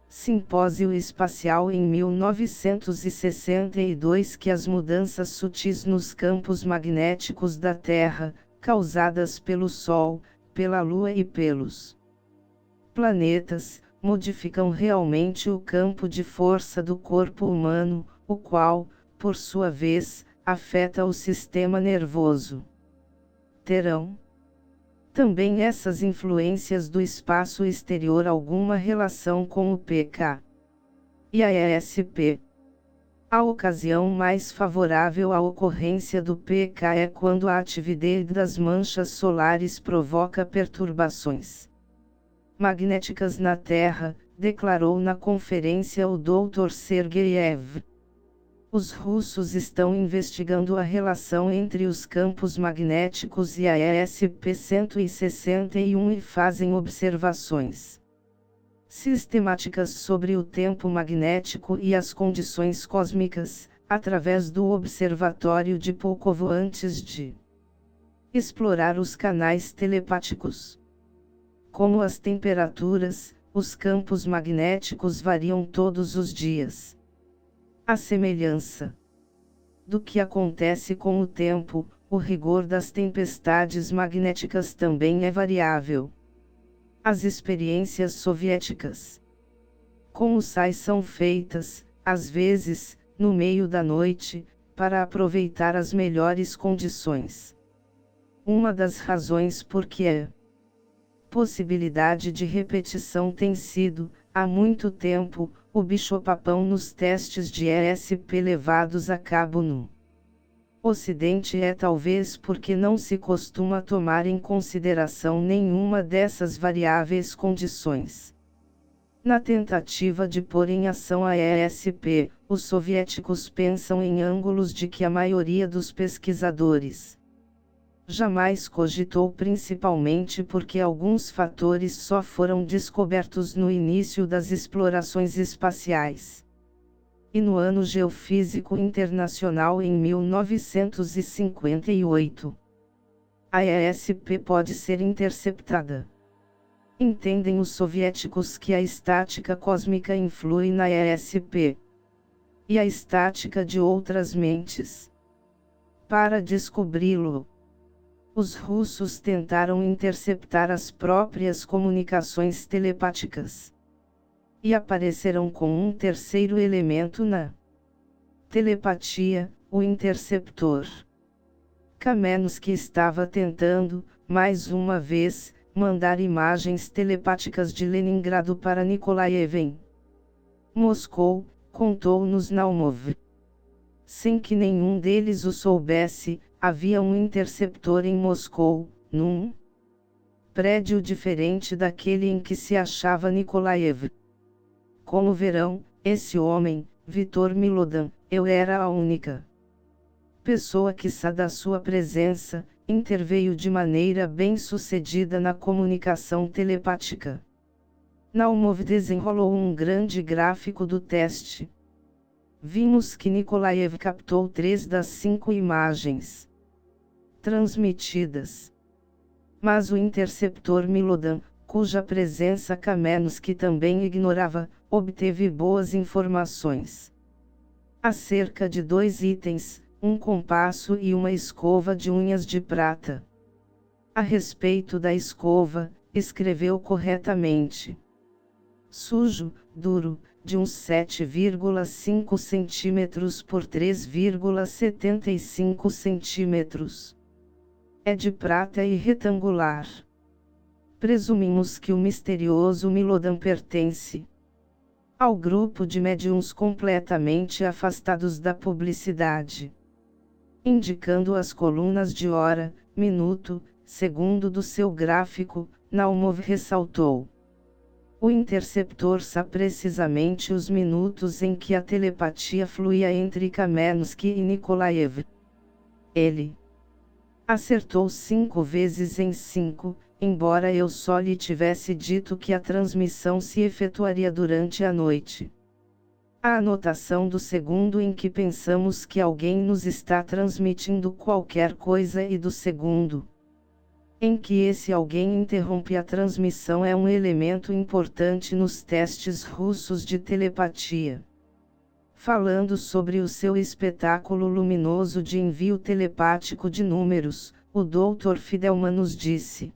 A: simpósio espacial em 1962 que as mudanças sutis nos campos magnéticos da Terra, causadas pelo Sol, pela Lua e pelos planetas, modificam realmente o campo de força do corpo humano, o qual, por sua vez, afeta o sistema nervoso. Terão também essas influências do espaço exterior alguma relação com o pK e a ESP? A ocasião mais favorável à ocorrência do pK é quando a atividade das manchas solares provoca perturbações magnéticas na Terra, declarou na conferência o Dr. Sergeyev. Os russos estão investigando a relação entre os campos magnéticos e a ESP-161 e fazem observações sistemáticas sobre o tempo magnético e as condições cósmicas, através do Observatório de Pulkovo antes de explorar os canais telepáticos. Como as temperaturas, os campos magnéticos variam todos os dias. A semelhança do que acontece com o tempo, o rigor das tempestades magnéticas também é variável. As experiências soviéticas com os sais são feitas, às vezes, no meio da noite, para aproveitar as melhores condições. Uma das razões por que a possibilidade de repetição tem sido, há muito tempo, o bicho-papão nos testes de ESP levados a cabo no Ocidente é talvez porque não se costuma tomar em consideração nenhuma dessas variáveis condições. Na tentativa de pôr em ação a ESP, os soviéticos pensam em ângulos de que a maioria dos pesquisadores jamais cogitou, principalmente porque alguns fatores só foram descobertos no início das explorações espaciais. E no Ano Geofísico Internacional em 1958, a ESP pode ser interceptada. Entendem os soviéticos que a estática cósmica influi na ESP e a estática de outras mentes. Para descobri-lo, os russos tentaram interceptar as próprias comunicações telepáticas. E apareceram com um terceiro elemento na telepatia, o interceptor. Kamenský estava tentando, mais uma vez, mandar imagens telepáticas de Leningrado para Nikolaev em Moscou, contou-nos Naumov. Sem que nenhum deles o soubesse, havia um interceptor em Moscou, num prédio diferente daquele em que se achava Nikolaev. Como verão, esse homem, Vitor Milodan, eu era a única pessoa que da sua presença, interveio de maneira bem-sucedida na comunicação telepática. Naumov desenrolou um grande gráfico do teste. Vimos que Nikolaev captou 3 das 5 imagens transmitidas. Mas o interceptor Milodan, cuja presença Kamenský também ignorava, obteve boas informações acerca de 2 itens, um compasso e uma escova de unhas de prata. A respeito da escova, escreveu corretamente: sujo, duro, de uns 7,5 centímetros por 3,75 centímetros. É de prata e retangular. Presumimos que o misterioso Milodan pertence ao grupo de médiuns completamente afastados da publicidade. Indicando as colunas de hora, minuto, segundo do seu gráfico, Naumov ressaltou: o interceptor sabe precisamente os minutos em que a telepatia fluía entre Kamenský e Nikolaev. Ele acertou 5 vezes em 5, embora eu só lhe tivesse dito que a transmissão se efetuaria durante a noite. A anotação do segundo em que pensamos que alguém nos está transmitindo qualquer coisa e do segundo em que esse alguém interrompe a transmissão é um elemento importante nos testes russos de telepatia. Falando sobre o seu espetáculo luminoso de envio telepático de números, o Dr. Fidelman nos disse: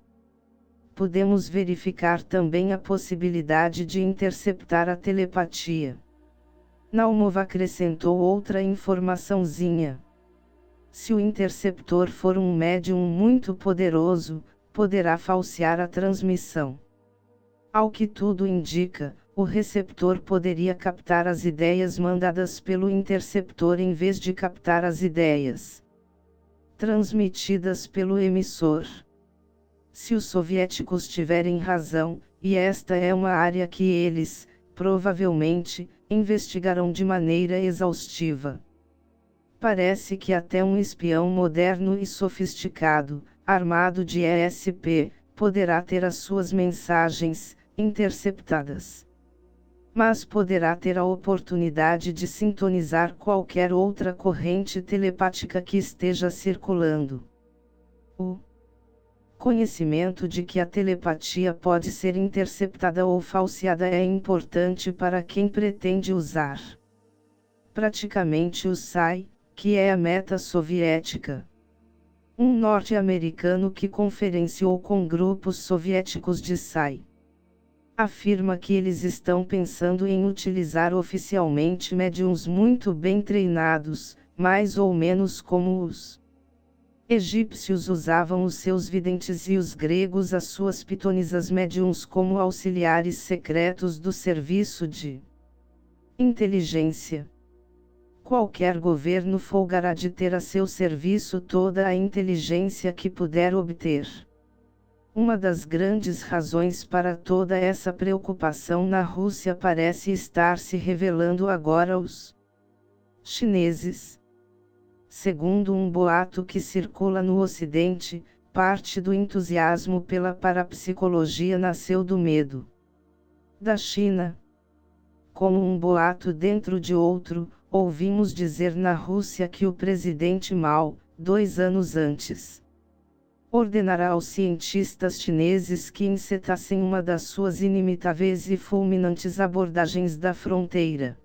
A: podemos verificar também a possibilidade de interceptar a telepatia. Naumov acrescentou outra informaçãozinha. Se o interceptor for um médium muito poderoso, poderá falsear a transmissão. Ao que tudo indica, o receptor poderia captar as ideias mandadas pelo interceptor em vez de captar as ideias transmitidas pelo emissor. Se os soviéticos tiverem razão, e esta é uma área que eles, provavelmente, investigarão de maneira exaustiva. Parece que até um espião moderno e sofisticado, armado de ESP, poderá ter as suas mensagens interceptadas. Mas poderá ter a oportunidade de sintonizar qualquer outra corrente telepática que esteja circulando. O conhecimento de que a telepatia pode ser interceptada ou falseada é importante para quem pretende usar praticamente o PSI, que é a meta soviética. Um norte-americano que conferenciou com grupos soviéticos de PSI afirma que eles estão pensando em utilizar oficialmente médiuns muito bem treinados, mais ou menos como os egípcios usavam os seus videntes e os gregos as suas pitonisas médiuns como auxiliares secretos do serviço de inteligência. Qualquer governo folgará de ter a seu serviço toda a inteligência que puder obter. Uma das grandes razões para toda essa preocupação na Rússia parece estar se revelando agora os chineses. Segundo um boato que circula no Ocidente, parte do entusiasmo pela parapsicologia nasceu do medo da China. Como um boato dentro de outro, ouvimos dizer na Rússia que o presidente Mao, 2 anos antes, ordenará aos cientistas chineses que encetassem uma das suas inimitáveis e fulminantes abordagens da fronteira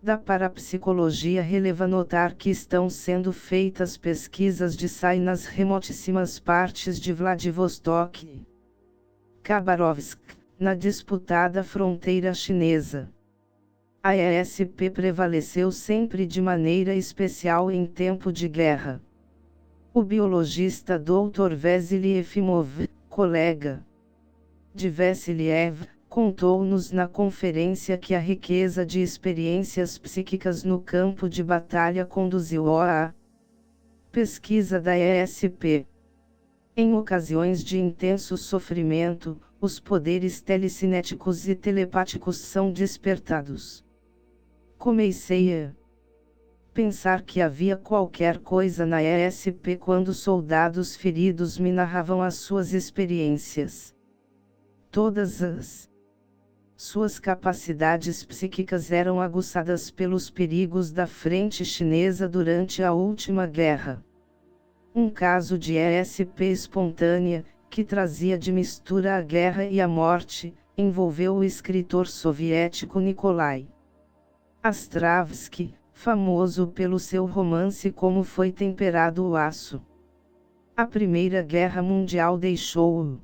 A: da parapsicologia. Releva notar que estão sendo feitas pesquisas de SAI nas remotíssimas partes de Vladivostok e Khabarovsk, na disputada fronteira chinesa. A ESP prevaleceu sempre de maneira especial em tempo de guerra. O biologista Dr. Vasily Efimov, colega de Vassiliev, contou-nos na conferência que a riqueza de experiências psíquicas no campo de batalha conduziu à pesquisa da ESP. Em ocasiões de intenso sofrimento, os poderes telecinéticos e telepáticos são despertados. Comecei a pensar que havia qualquer coisa na ESP quando soldados feridos me narravam as suas experiências. Todas as suas capacidades psíquicas eram aguçadas pelos perigos da frente chinesa durante a última guerra. Um caso de ESP espontânea, que trazia de mistura a guerra e a morte, envolveu o escritor soviético Nikolai Astravsky, famoso pelo seu romance Como Foi Temperado o Aço. A Primeira Guerra Mundial deixou o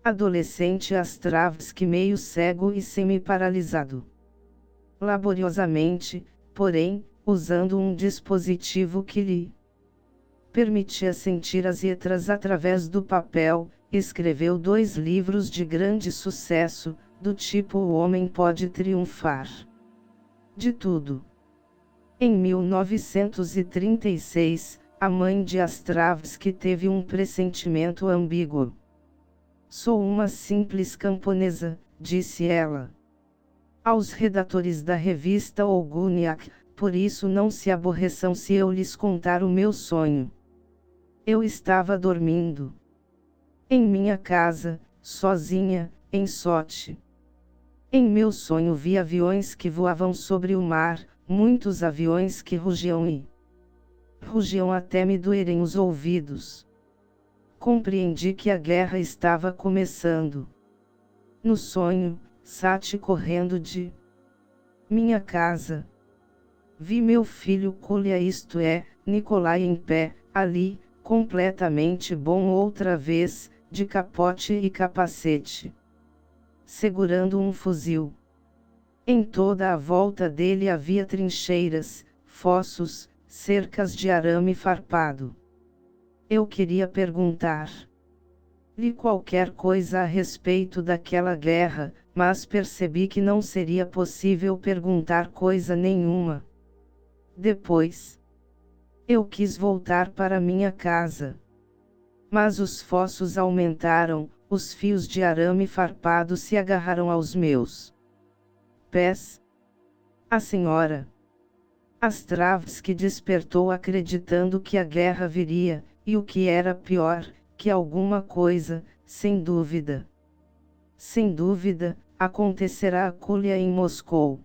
A: adolescente Astravsky meio cego e semi-paralisado. Laboriosamente, porém, usando um dispositivo que lhe permitia sentir as letras através do papel, escreveu 2 livros de grande sucesso, do tipo O Homem Pode Triunfar de Tudo. Em 1936, a mãe de Astravsky teve um pressentimento ambíguo. Sou uma simples camponesa, disse ela aos redatores da revista Oguniak, por isso não se aborreçam se eu lhes contar o meu sonho. Eu estava dormindo em minha casa, sozinha, em Sochi. Em meu sonho vi aviões que voavam sobre o mar, muitos aviões que rugiam até me doerem os ouvidos. Compreendi que a guerra estava começando. No sonho, Sati correndo de minha casa. Vi meu filho Kolya, isto é, Nikolai em pé, ali, completamente bom outra vez, de capote e capacete, segurando um fuzil. Em toda a volta dele havia trincheiras, fossos, cercas de arame farpado. Eu queria perguntar-lhe qualquer coisa a respeito daquela guerra, mas percebi que não seria possível perguntar coisa nenhuma. Depois, eu quis voltar para minha casa. Mas os fossos aumentaram, os fios de arame farpado se agarraram aos meus pés. A senhora Astravsky despertou acreditando que a guerra viria, e o que era pior, que alguma coisa, sem dúvida, acontecerá a Kolya em Moscou.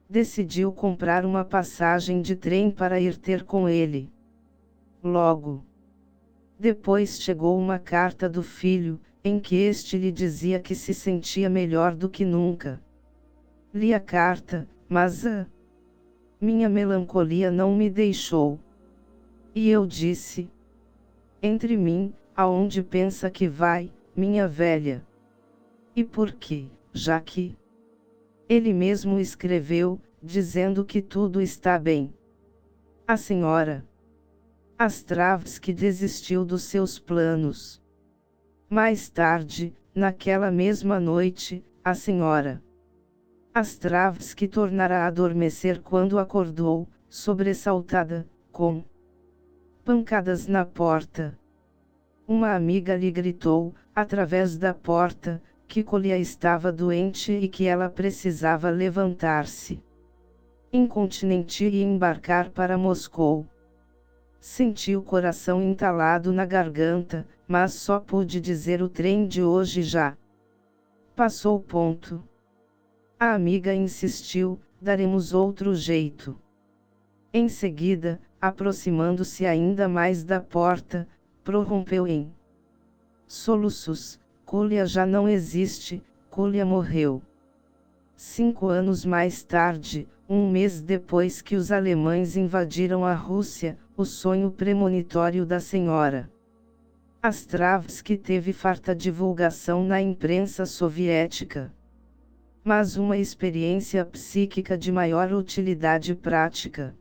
A: Decidiu comprar uma passagem de trem para ir ter com ele. Logo depois chegou uma carta do filho, em que este lhe dizia que se sentia melhor do que nunca. Li a carta, mas a minha melancolia não me deixou. E eu disse: entre mim, aonde pensa que vai, minha velha? E por quê, já que ele mesmo escreveu, dizendo que tudo está bem. A senhora Astravsky desistiu dos seus planos. Mais tarde, naquela mesma noite, a senhora Astravsky tornara a adormecer quando acordou, sobressaltada, com pancadas na porta. Uma amiga lhe gritou, através da porta, que Kolya estava doente e que ela precisava levantar-se incontinente e embarcar para Moscou. Senti o coração entalado na garganta, mas só pude dizer: o trem de hoje já passou. Ponto. A amiga insistiu: daremos outro jeito. Em seguida, aproximando-se ainda mais da porta, prorrompeu em soluços: Kolya já não existe, Kolya morreu. 5 anos mais tarde, um mês depois que os alemães invadiram a Rússia, o sonho premonitório da senhora Astravsky teve farta divulgação na imprensa soviética. Mas uma experiência psíquica de maior utilidade prática,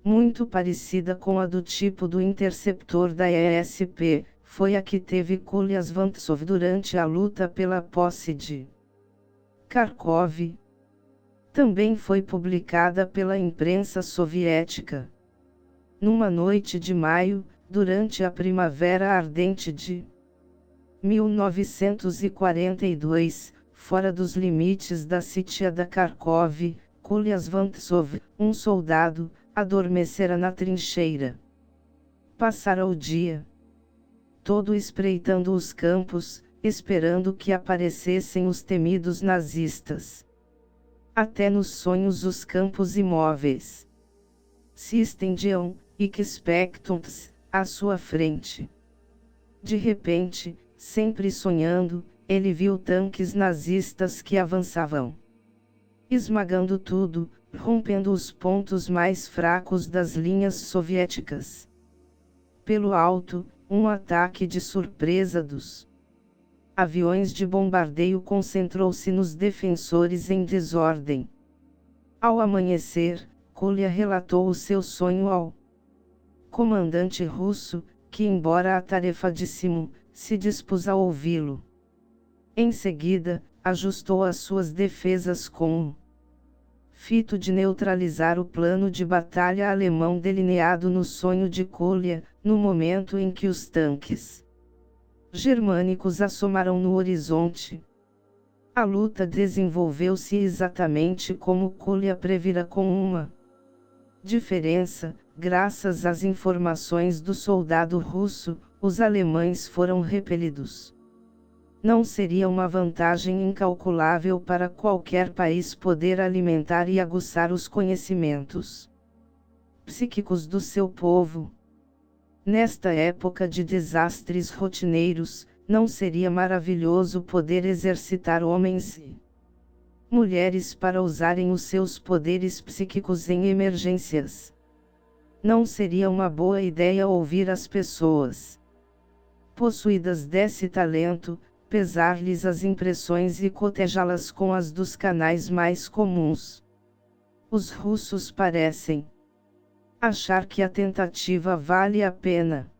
A: muito parecida com a do tipo do interceptor da ESP, foi a que teve Kolya Vantsov durante a luta pela posse de Kharkov. Também foi publicada pela imprensa soviética. Numa noite de maio, durante a primavera ardente de 1942, fora dos limites da sitiada Kharkov, Kolya Vantsov, um soldado, adormecera na trincheira. Passara o dia todo espreitando os campos, esperando que aparecessem os temidos nazistas. Até nos sonhos os campos imóveis se estendiam, expectantes, à sua frente. De repente, sempre sonhando, ele viu tanques nazistas que avançavam, esmagando tudo, rompendo os pontos mais fracos das linhas soviéticas. Pelo alto, um ataque de surpresa dos aviões de bombardeio concentrou-se nos defensores em desordem. Ao amanhecer, Kolya relatou o seu sonho ao comandante russo, que, embora atarefadíssimo, se dispôs a ouvi-lo. Em seguida, ajustou as suas defesas com um fito de neutralizar o plano de batalha alemão delineado no sonho de Kolya, no momento em que os tanques germânicos assomaram no horizonte. A luta desenvolveu-se exatamente como Kolya previra, com uma diferença: graças às informações do soldado russo, os alemães foram repelidos. Não seria uma vantagem incalculável para qualquer país poder alimentar e aguçar os conhecimentos psíquicos do seu povo? Nesta época de desastres rotineiros, não seria maravilhoso poder exercitar homens e mulheres para usarem os seus poderes psíquicos em emergências? Não seria uma boa ideia ouvir as pessoas possuídas desse talento, pesar-lhes as impressões e cotejá-las com as dos canais mais comuns? Os russos parecem achar que a tentativa vale a pena.